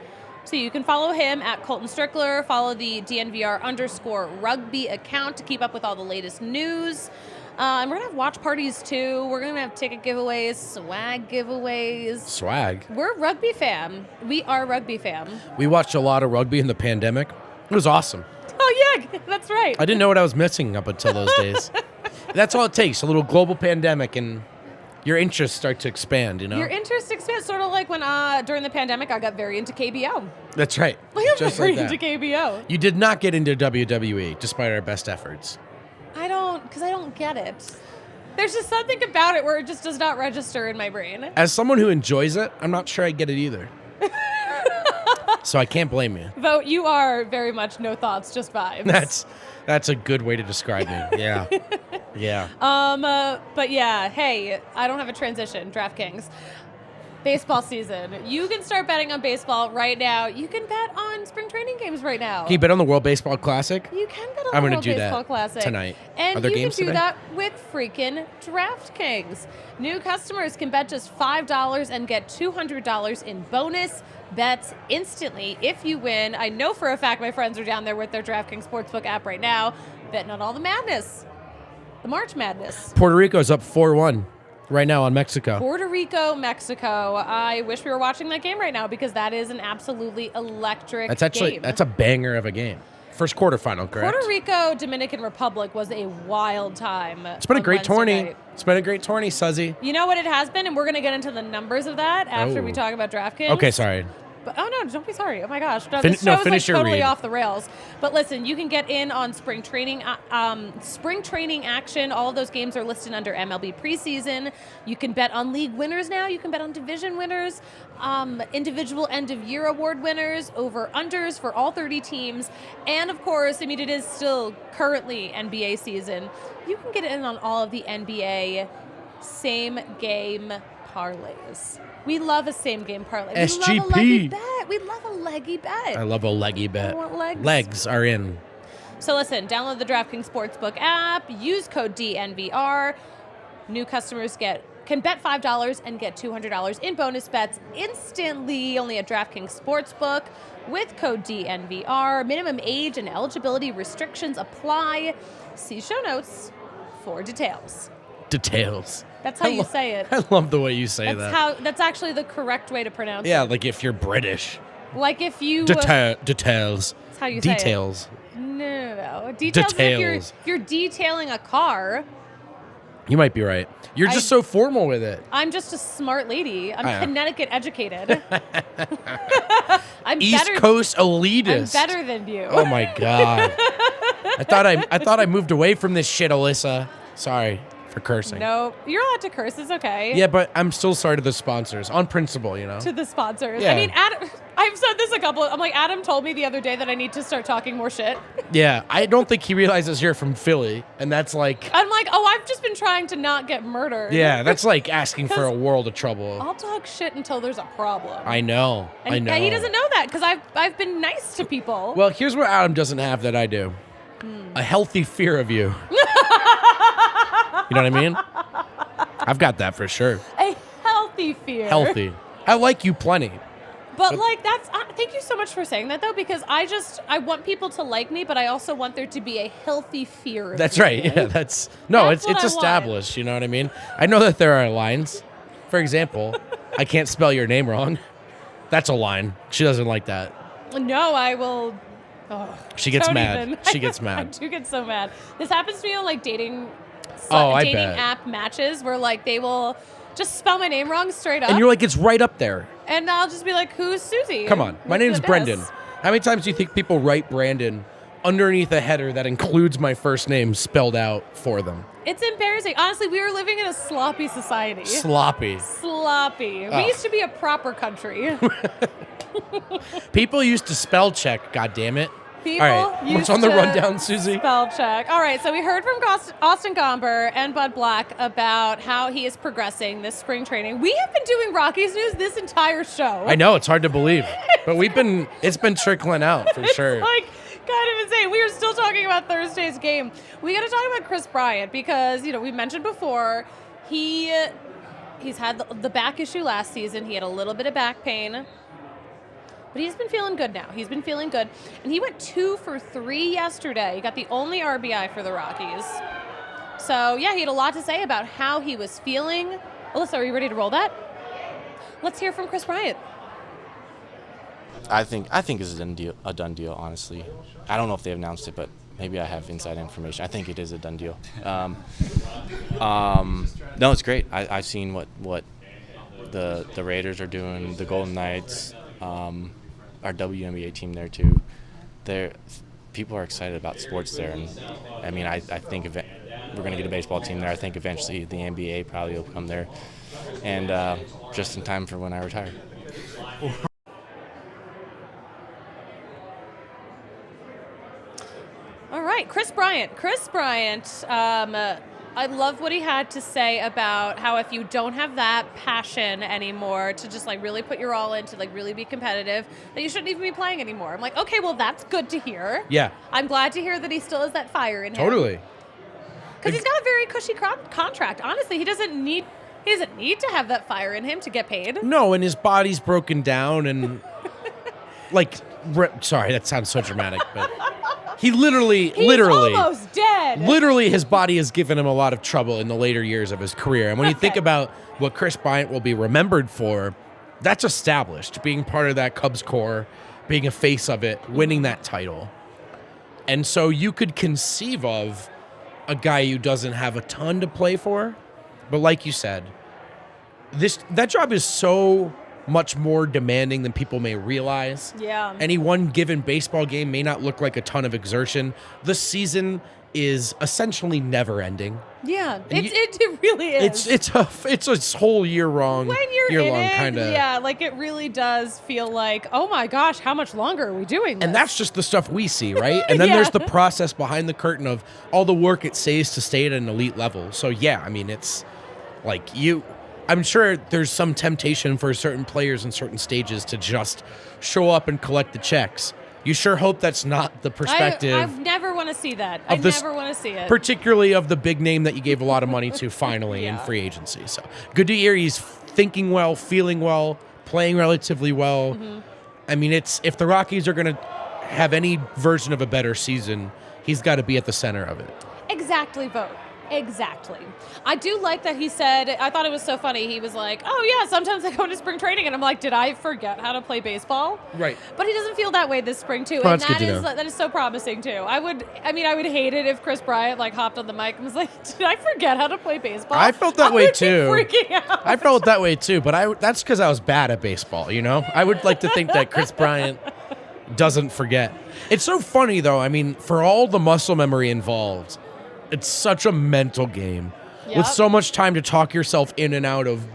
So you can follow him at Colton Strickler. Follow the DNVR_rugby account to keep up with all the latest news. And we're going to have watch parties, too. We're going to have ticket giveaways, swag giveaways. Swag? We're rugby fam. We are rugby fam. We watched a lot of rugby in the pandemic. It was awesome. Oh, yeah, that's right. I didn't know what I was missing up until those days. That's all it takes, a little global pandemic, and your interests start to expand, you know? Your interests expand, sort of like when during the pandemic I got very into KBO. That's right. I got Just very like that. into KBO. You did not get into WWE, despite our best efforts. Because I don't get it. There's just something about it where it just does not register in my brain. As someone who enjoys it, I'm not sure I get it either. So I can't blame you. Though you are very much no thoughts, just vibes. That's a good way to describe me. Yeah. Yeah. But yeah, hey, I don't have a transition. DraftKings. Baseball season. You can start betting on baseball right now. You can bet on spring training games right now. Can you bet on the World Baseball Classic? You can bet on the World Baseball Classic tonight. And Are there you games can do today? that with freaking DraftKings. New customers can bet just $5 and get $200 in bonus bets instantly if you win. I know for a fact my friends are down there with their DraftKings Sportsbook app right now, betting on all the madness. The March Madness. Puerto Rico's up 4-1 right now on Mexico. Puerto Rico, Mexico. I wish we were watching that game right now because that is an absolutely electric game. That's a banger of a game. First quarterfinal, correct? Puerto Rico, Dominican Republic was a wild time. It's been a great tourney. It's been a great tourney, Suzzy. You know what it has been, and we're going to get into the numbers of that after we talk about DraftKings. Okay, sorry. But, oh, no, don't be sorry. Oh, my gosh. No, Finish this show is your totally read. off the rails. But listen, you can get in on spring training action. All of those games are listed under MLB preseason. You can bet on league winners now. You can bet on division winners, individual end-of-year award winners, over-unders for all 30 teams. And, of course, I mean, it is still currently NBA season. You can get in on all of the NBA same-game parlays. We love a same-game parlay. SGP. We love a leggy bet. We love a leggy bet. I love a leggy bet. I want legs. Legs are in. So listen, download the DraftKings Sportsbook app. Use code DNVR. New customers can bet $5 and get $200 in bonus bets instantly only at DraftKings Sportsbook with code DNVR. Minimum age and eligibility restrictions apply. See show notes for details. Details. That's how you say it. I love the way you say that. That's actually the correct way to pronounce it. Yeah, like if you're British. Like if you... Details. That's how you say it. Details. No. Details. If you're detailing a car. You might be right. You're just so formal with it. I'm just a smart lady. I'm Connecticut educated. I'm East better, Coast elitist. I'm better than you. Oh my God. I thought I moved away from this shit, Alyssa. Sorry. for cursing. No, you're allowed to curse. It's okay. Yeah, but I'm still sorry to the sponsors on principle, you know. To the sponsors. Yeah. I mean, Adam, I've said this I'm like, Adam told me the other day that I need to start talking more shit. Yeah, I don't think he realizes you're from Philly, and that's like. I'm like, oh, I've just been trying to not get murdered. Yeah, that's like asking for a world of trouble. I'll talk shit until there's a problem. I know. And he doesn't know that because I've been nice to people. Well, here's what Adam doesn't have that I do. A healthy fear of you. You know what I mean? I've got that for sure. A healthy fear. Healthy. I like you plenty. But like that's thank you so much for saying that though, because I want people to like me, but I also want there to be a healthy fear of That's me. right. Yeah, it's what it's I established, want. you know what I mean? I know that there are lines. For example, I can't spell your name wrong. That's a line. She doesn't like that. No, I will. Oh, She gets don't mad. even. She gets I mad. do get so mad. This happens to me on like dating I dating bet. app matches where like they will just spell my name wrong straight up. And you're like, it's right up there. And I'll just be like, who's Susie? Come on. My name's Yes. Brendan. How many times do you think people write Brandon underneath a header that includes my first name spelled out for them? It's embarrassing. Honestly, we were living in a sloppy society. Sloppy. Sloppy. Oh. We used to be a proper country. People used to spell check, God damn it. People All right, used what's on the to rundown, Susie? Spell check. All right, so we heard from Austin Gomber and Bud Black about how he is progressing this spring training. We have been doing Rockies news this entire show. I know, it's hard to believe. But it's been trickling out for sure. It's like kind of insane. We are still talking about Thursday's game. We got to talk about Kris Bryant because, we mentioned before, he's had the back issue last season. He had a little bit of back pain. But he's been feeling good now. He's been feeling good. And he went 2 for 3 yesterday. He got the only RBI for the Rockies. So, yeah, he had a lot to say about how he was feeling. Alyssa, are you ready to roll that? Let's hear from Kris Bryant. I think it's a done deal, honestly. I don't know if they announced it, but maybe I have inside information. I think it is a done deal. No, it's great. I've seen what the Raiders are doing, the Golden Knights, our WNBA team there too. People are excited about sports there, and I mean, I think we're going to get a baseball team there. I think eventually the NBA probably will come there, and just in time for when I retire. All right, Kris Bryant. Kris Bryant, I love what he had to say about how if you don't have that passion anymore to just like really put your all in, to like really be competitive, that you shouldn't even be playing anymore. I'm like, okay, well, that's good to hear. Yeah. I'm glad to hear that he still has that fire in him. Totally. Because he's got a very cushy contract. Honestly, he doesn't need to have that fire in him to get paid. No, and his body's broken down and like, sorry, that sounds so dramatic, but he's literally almost dead. Literally, his body has given him a lot of trouble in the later years of his career. And when you think about what Kris Bryant will be remembered for, that's established. Being part of that Cubs core, being a face of it, winning that title. And so you could conceive of a guy who doesn't have a ton to play for. But like you said, that job is so much more demanding than people may realize. Yeah. Any one given baseball game may not look like a ton of exertion. The season is essentially never ending. Yeah, it really is. It's a whole year long. When you're year in long it, kind of. yeah, like it really does feel like, oh my gosh, how much longer are we doing this? And that's just the stuff we see, right? And then there's the process behind the curtain of all the work it saves to stay at an elite level. So yeah, I mean, it's like I'm sure there's some temptation for certain players in certain stages to just show up and collect the checks. You sure hope that's not the perspective. I never want to see that. I never want to see it. Particularly of the big name that you gave a lot of money to finally in free agency. So good to hear he's thinking well, feeling well, playing relatively well. Mm-hmm. I mean, if the Rockies are going to have any version of a better season, he's got to be at the center of it. Exactly, vote. Exactly. I do like that he said, I thought it was so funny. He was like, oh yeah, sometimes I go into spring training and I'm like, did I forget how to play baseball? Right. But he doesn't feel that way this spring too. Well, and that is so promising too. I would hate it if Kris Bryant like hopped on the mic and was like, did I forget how to play baseball? I felt that way too. Freaking out. I felt that way too, but that's because I was bad at baseball, you know? I would like to think that Kris Bryant doesn't forget. It's so funny though. I mean, for all the muscle memory involved, it's such a mental game. with so much time to talk yourself in and out of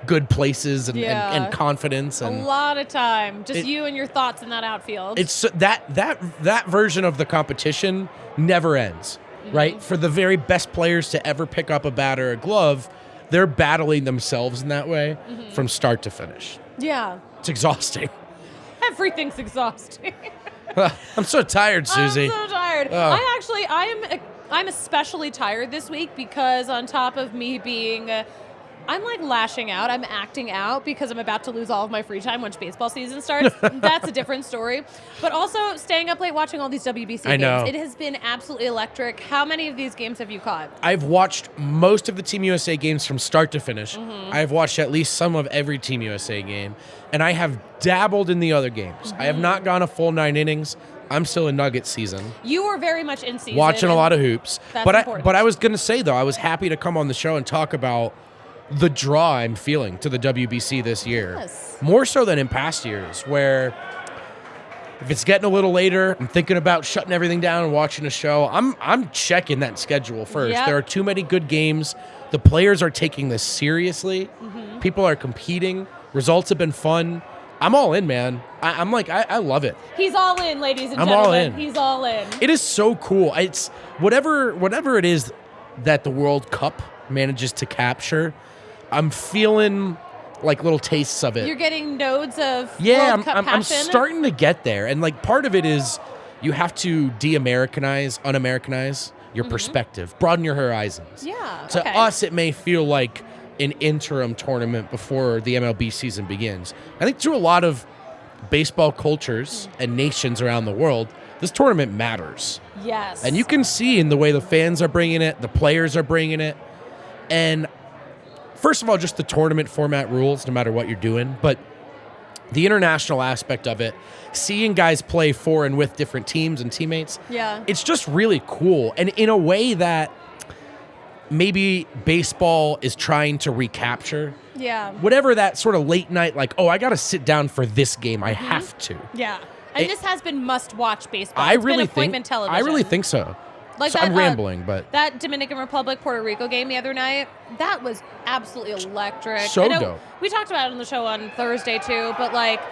good places and confidence. And a lot of time. Just you and your thoughts in that outfield. It's that version of the competition never ends, right? For the very best players to ever pick up a bat or a glove, they're battling themselves in that way from start to finish. Yeah. It's exhausting. Everything's exhausting. I'm so tired, Susie. I'm so tired. I'm especially tired this week because on top of me being I'm like lashing out. I'm acting out because I'm about to lose all of my free time once baseball season starts. That's a different story. But also staying up late watching all these WBC games. know. It has been absolutely electric. How many of these games have you caught? I've watched most of the Team USA games from start to finish. I've watched at least some of every Team USA game. And I have dabbled in the other games. I have not gone a full 9 innings. I'm still in Nuggets season. You were very much in season. Watching a lot of hoops. That's important. But I was going to say, though, I was happy to come on the show and talk about the draw I'm feeling to the WBC this year. Yes. More so than in past years, where if it's getting a little later, I'm thinking about shutting everything down and watching a show. I'm checking that schedule first. Yep. There are too many good games. The players are taking this seriously. People are competing. Results have been fun. I'm all in, man. I'm like, I love it. He's all in, ladies and I'm gentlemen. all in. He's all in. It is so cool. It's whatever it is that the World Cup manages to capture, I'm feeling like little tastes of it. You're getting nodes of Yeah, World Cup I'm passion. starting to get there. And like part of it is you have to de-Americanize, un-Americanize your perspective, broaden your horizons. Yeah, To okay. us, it may feel like an interim tournament before the MLB season begins. I think to a lot of baseball cultures and nations around the world, this tournament matters. Yes. And you can see in the way the fans are bringing it, the players are bringing it. And first of all, just the tournament format rules, no matter what you're doing. But the international aspect of it, seeing guys play for and with different teams and teammates, it's just really cool. And in a way that maybe baseball is trying to recapture. Yeah. Whatever that sort of late night, like, oh, I got to sit down for this game. I have to. Yeah. And this has been must-watch baseball. I It's really been appointment television. I really think so. Like so that, I'm rambling, but that Dominican Republic Puerto Rico game the other night, that was absolutely electric. So I know dope. We talked about it on the show on Thursday too, but like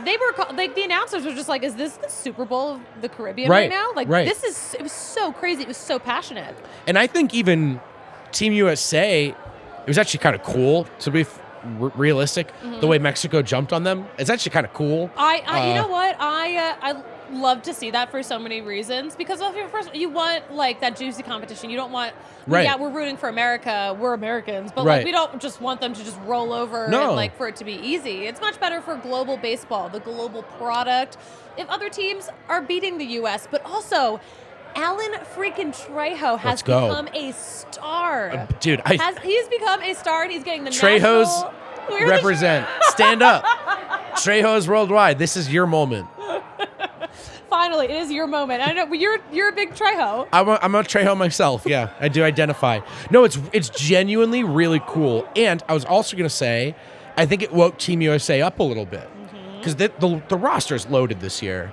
they were like the announcers were just like, "Is this the Super Bowl of the Caribbean right now?" Like it was so crazy. It was so passionate. And I think even Team USA, it was actually kind of cool to be realistic. The way Mexico jumped on them, it's actually kind of cool. I you know what? I love to see that for so many reasons because first you want like that juicy competition. You don't want yeah, we're rooting for America. We're Americans, but like we don't just want them to just roll over and like for it to be easy. It's much better for global baseball, the global product. If other teams are beating the US, but also Alan freaking Trejo has become a star. Dude, he's become a star and he's getting the Trejos national represent. Stand up. Trejos worldwide. This is your moment. Finally, it is your moment. I know you're a big Trejo. I'm a Trejo myself. Yeah, I do identify. No, it's genuinely really cool. And I was also going to say, I think it woke Team USA up a little bit because the roster's loaded this year.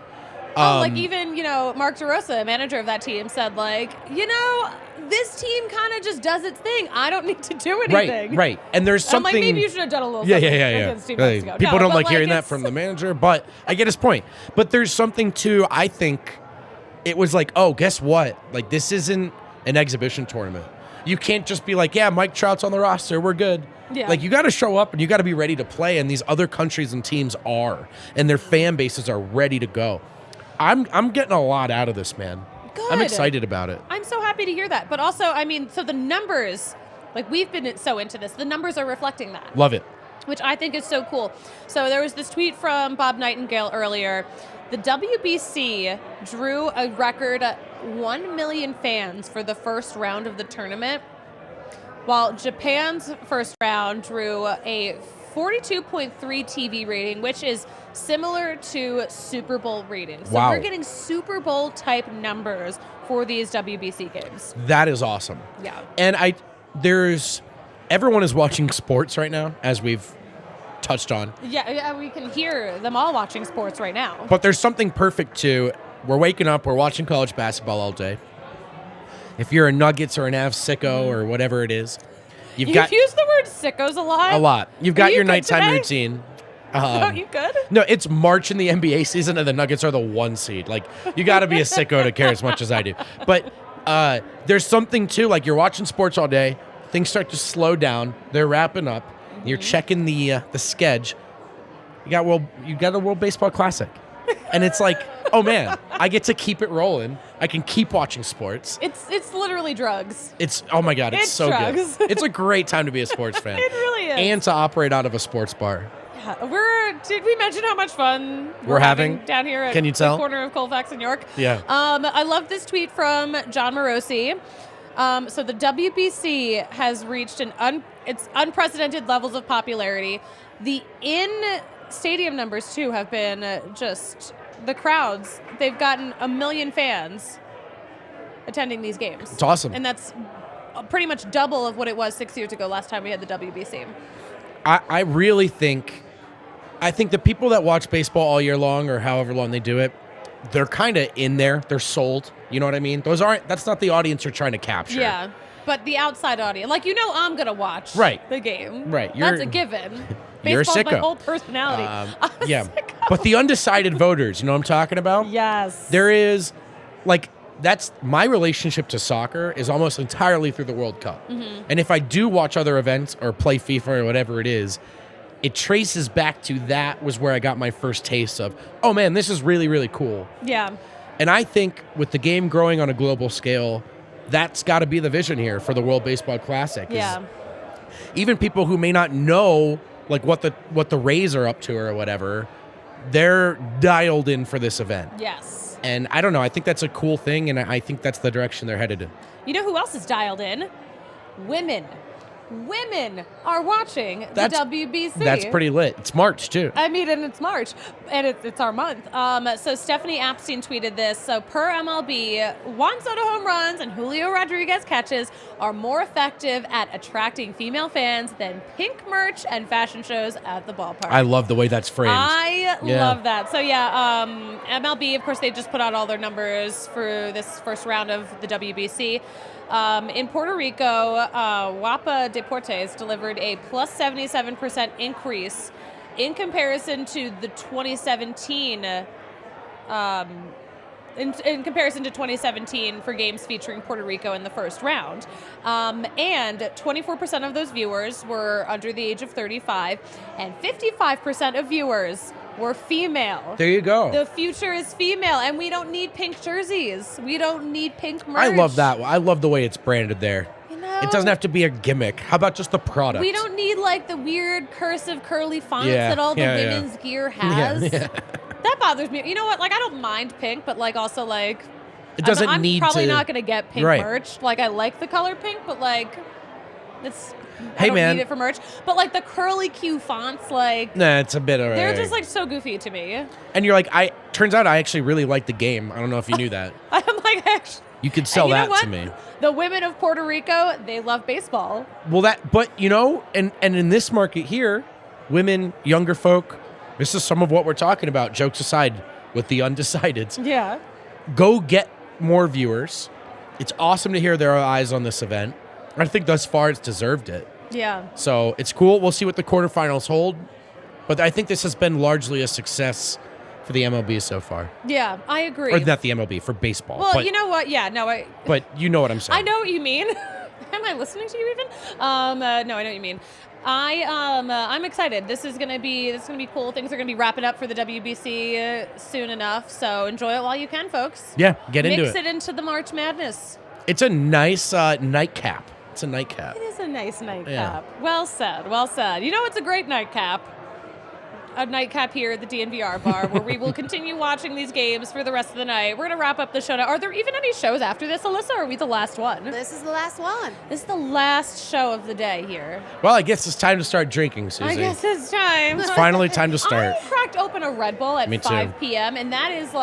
Like even, Mark DeRosa, manager of that team, said like, this team kind of just does its thing. I don't need to do anything. Right. And there's something. I'm like, maybe you should have done a little yeah. against Team Mexico. People don't like hearing that from the manager, but I get his point. But there's something too, I think it was like, oh, guess what? Like, this isn't an exhibition tournament. You can't just be like, yeah, Mike Trout's on the roster. We're good. Yeah. Like, you got to show up and you got to be ready to play. And these other countries and teams are. And their fan bases are ready to go. I'm getting a lot out of this, man. Good. I'm excited about it. I'm so happy to hear that. But also, I mean, so the numbers, like we've been so into this, the numbers are reflecting that. Love it. Which I think is so cool. So there was this tweet from Bob Nightingale earlier. The WBC drew a record 1 million fans for the first round of the tournament, while Japan's first round drew a 42.3 TV rating, which is similar to Super Bowl ratings. So we're getting Super Bowl type numbers for these WBC games. That is awesome. Yeah. And everyone is watching sports right now, as we've touched on. Yeah, we can hear them all watching sports right now. But there's something perfect too. We're waking up, we're watching college basketball all day. if you're a Nuggets or an Avs sicko or whatever it is, you've You've got used the word sickos a lot. a lot. You've Are got you your good nighttime today? routine. Are you good? No, it's March in the NBA season, and the Nuggets are the 1 seed. Like, you got to be a sicko to care as much as I do. But there's something, too, like you're watching sports all day, things start to slow down, they're wrapping up, you're checking the sketch. You got a World Baseball Classic. And it's like, oh, man, I get to keep it rolling. I can keep watching sports. It's literally drugs. Oh, my God, it's so drugs. good. It's a great time to be a sports fan. It really is. And to operate out of a sports bar. Yeah, did we mention how much fun we're having down here at Can you tell? the corner of Colfax and York? Yeah. I love this tweet from John Morosi. So the WBC has reached its unprecedented levels of popularity. The in-stadium numbers, too, have been just the crowds. They've gotten 1 million fans attending these games. It's awesome. And that's pretty much double of what it was 6 years ago, last time we had the WBC. I really think the people that watch baseball all year long or however long they do it, they're kind of in there. They're sold. You know what I mean? That's not the audience you're trying to capture. Yeah, but the outside audience, like, I'm going to watch the game. Right. That's a given. You're a Baseball's my sicko. whole personality. Yeah. But the undecided voters, you know what I'm talking about? Yes. There is, that's my relationship to soccer is almost entirely through the World Cup. Mm-hmm. And if I do watch other events or play FIFA or whatever it is, it traces back to that was where I got my first taste of, oh man, this is really, really cool. Yeah. And I think with the game growing on a global scale, that's got to be the vision here for the World Baseball Classic. Yeah. Even people who may not know what the Rays are up to or whatever, they're dialed in for this event. Yes. And I don't know. I think that's a cool thing, and I think that's the direction they're headed in. You know who else is dialed in? Women. Women are watching the WBC. That's pretty lit. It's March, too. I mean, and it's March, and it's our month. So Stephanie Apstein tweeted this. So per MLB, Juan Soto home runs and Julio Rodriguez catches are more effective at attracting female fans than pink merch and fashion shows at the ballpark. I love the way that's framed. I love that. So MLB, of course, they just put out all their numbers for this first round of the WBC. In Puerto Rico, Wapa Deportes delivered a plus 77% increase in comparison to the 2017. In comparison to 2017 for games featuring Puerto Rico in the first round. And 24% of those viewers were under the age of 35, and 55% of viewers were female. There you go. The future is female, and we don't need pink jerseys. We don't need pink merch. I love that. I love the way it's branded there. You know? It doesn't have to be a gimmick. How about just the product? We don't need the weird cursive curly fonts that all the women's gear has. Yeah. That bothers me. You know what? I don't mind pink, but also it doesn't I'm need probably to. not going to get pink merch. I like the color pink, but it's. I don't need it for merch. But the curly Q fonts, nah, it's a bit alright. they're just so goofy to me. And you're turns out I actually really like the game. I don't know if you knew that. I'm actually. You could sell you know that what? to me. The women of Puerto Rico, they love baseball. Well, and in this market here, women, younger folk, this is some of what we're talking about, jokes aside, with the undecideds. Yeah. Go get more viewers. It's awesome to hear their eyes on this event. I think thus far it's deserved it. Yeah. So it's cool. We'll see what the quarterfinals hold. But I think this has been largely a success for the MLB so far. Yeah, I agree. Or not the MLB, for baseball. Well, you know what? Yeah, no, But you know what I'm saying. I know what you mean. Am I listening to you even? No, I know what you mean. I'm excited. This is gonna be cool. Things are gonna be wrapping up for the WBC soon enough. So enjoy it while you can, folks. Yeah, get into it. Mix it into the March Madness. It's a nice nightcap. It's a nightcap. It is a nice nightcap. Yeah. Well said. Well said. You know, it's a great nightcap. A nightcap here at the DNVR bar where we will continue watching these games for the rest of the night. We're going to wrap up the show now. Are there even any shows after this, Alyssa, or are we the last one? This is the last one. This is the last show of the day here. Well, I guess it's time to start drinking, Susie. I guess it's time. It's finally time to start. I cracked open a Red Bull at Me too. 5 p.m., and that is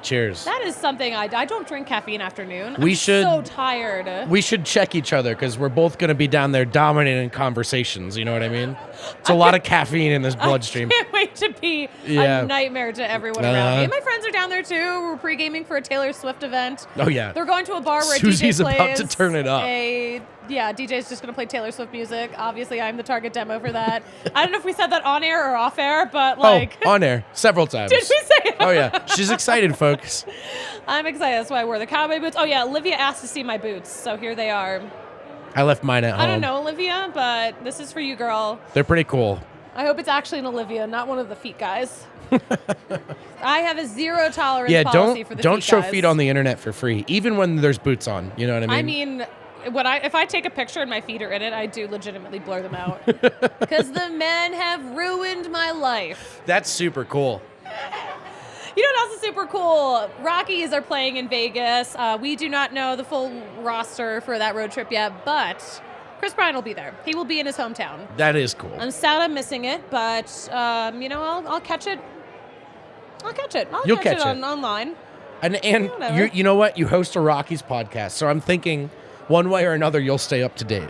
Cheers. that is something I don't drink caffeine after noon. We I'm should- so tired. We should check each other because we're both going to be down there dominating conversations. You know what I mean? It's a lot of caffeine in this bloodstream. I can't wait to be a nightmare to everyone around me. And my friends are down there too. We're pre-gaming for a Taylor Swift event. Oh yeah. They're going to a bar where Susie's a DJ plays about to turn it up. DJ's just going to play Taylor Swift music. Obviously, I'm the target demo for that. I don't know if we said that on air or off air, but like... Oh, on air. Several times. Did we say it? Oh, yeah. She's excited, folks. I'm excited. That's why I wore the cowboy boots. Oh, yeah. Olivia asked to see my boots, so here they are. I left mine at home. I don't know, Olivia, but this is for you, girl. They're pretty cool. I hope it's actually an Olivia, not one of the feet guys. I have a zero tolerance policy for the feet guys. Don't show feet on the internet for free, even when there's boots on. You know what I mean? If I take a picture and my feet are in it, I do legitimately blur them out. Because the men have ruined my life. That's super cool. You know what else is super cool? Rockies are playing in Vegas. We do not know the full roster for that road trip yet, but Kris Bryant will be there. He will be in his hometown. That is cool. I'm sad I'm missing it, but I'll catch it. You'll catch it online. And you know what? You host a Rockies podcast, so I'm thinking one way or another you'll stay up to date.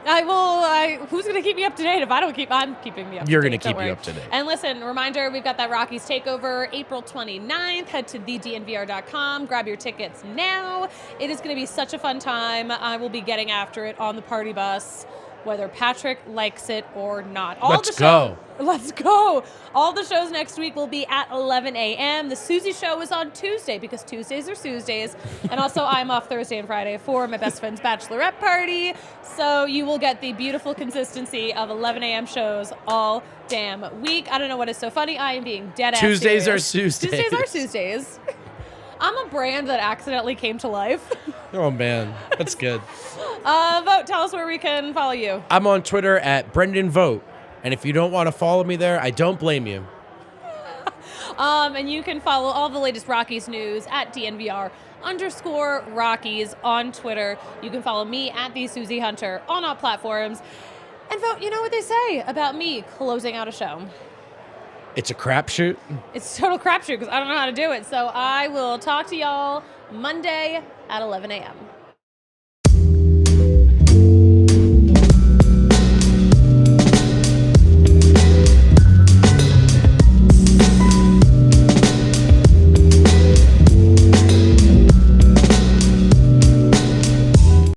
I will. Who's going to keep me up to date? If I don't I'm keeping me up to date. You're going to keep you up to date. And listen, reminder, we've got that Rockies takeover April 29th. Head to thednvr.com. Grab your tickets now. It is going to be such a fun time. I will be getting after it on the party bus, whether Patrick likes it or not. Let's go. Let's go. All the shows next week will be at 11 a.m. The Susie show is on Tuesday because Tuesdays are Tuesdays. And also I'm off Thursday and Friday for my best friend's bachelorette party. So you will get the beautiful consistency of 11 a.m. shows all damn week. I don't know what is so funny. I am being dead ass Tuesdays serious. are Tuesdays. Tuesdays are Tuesdays. I'm a brand that accidentally came to life. Oh, man. That's good. Vote, tell us where we can follow you. I'm on Twitter at Brendan Vote. And if you don't want to follow me there, I don't blame you. And you can follow all the latest Rockies news at DNVR_Rockies on Twitter. You can follow me at the Susie Hunter on all platforms. And vote, you know what they say about me closing out a show. It's a crapshoot. It's a total crapshoot because I don't know how to do it. So I will talk to y'all Monday at 11 a.m.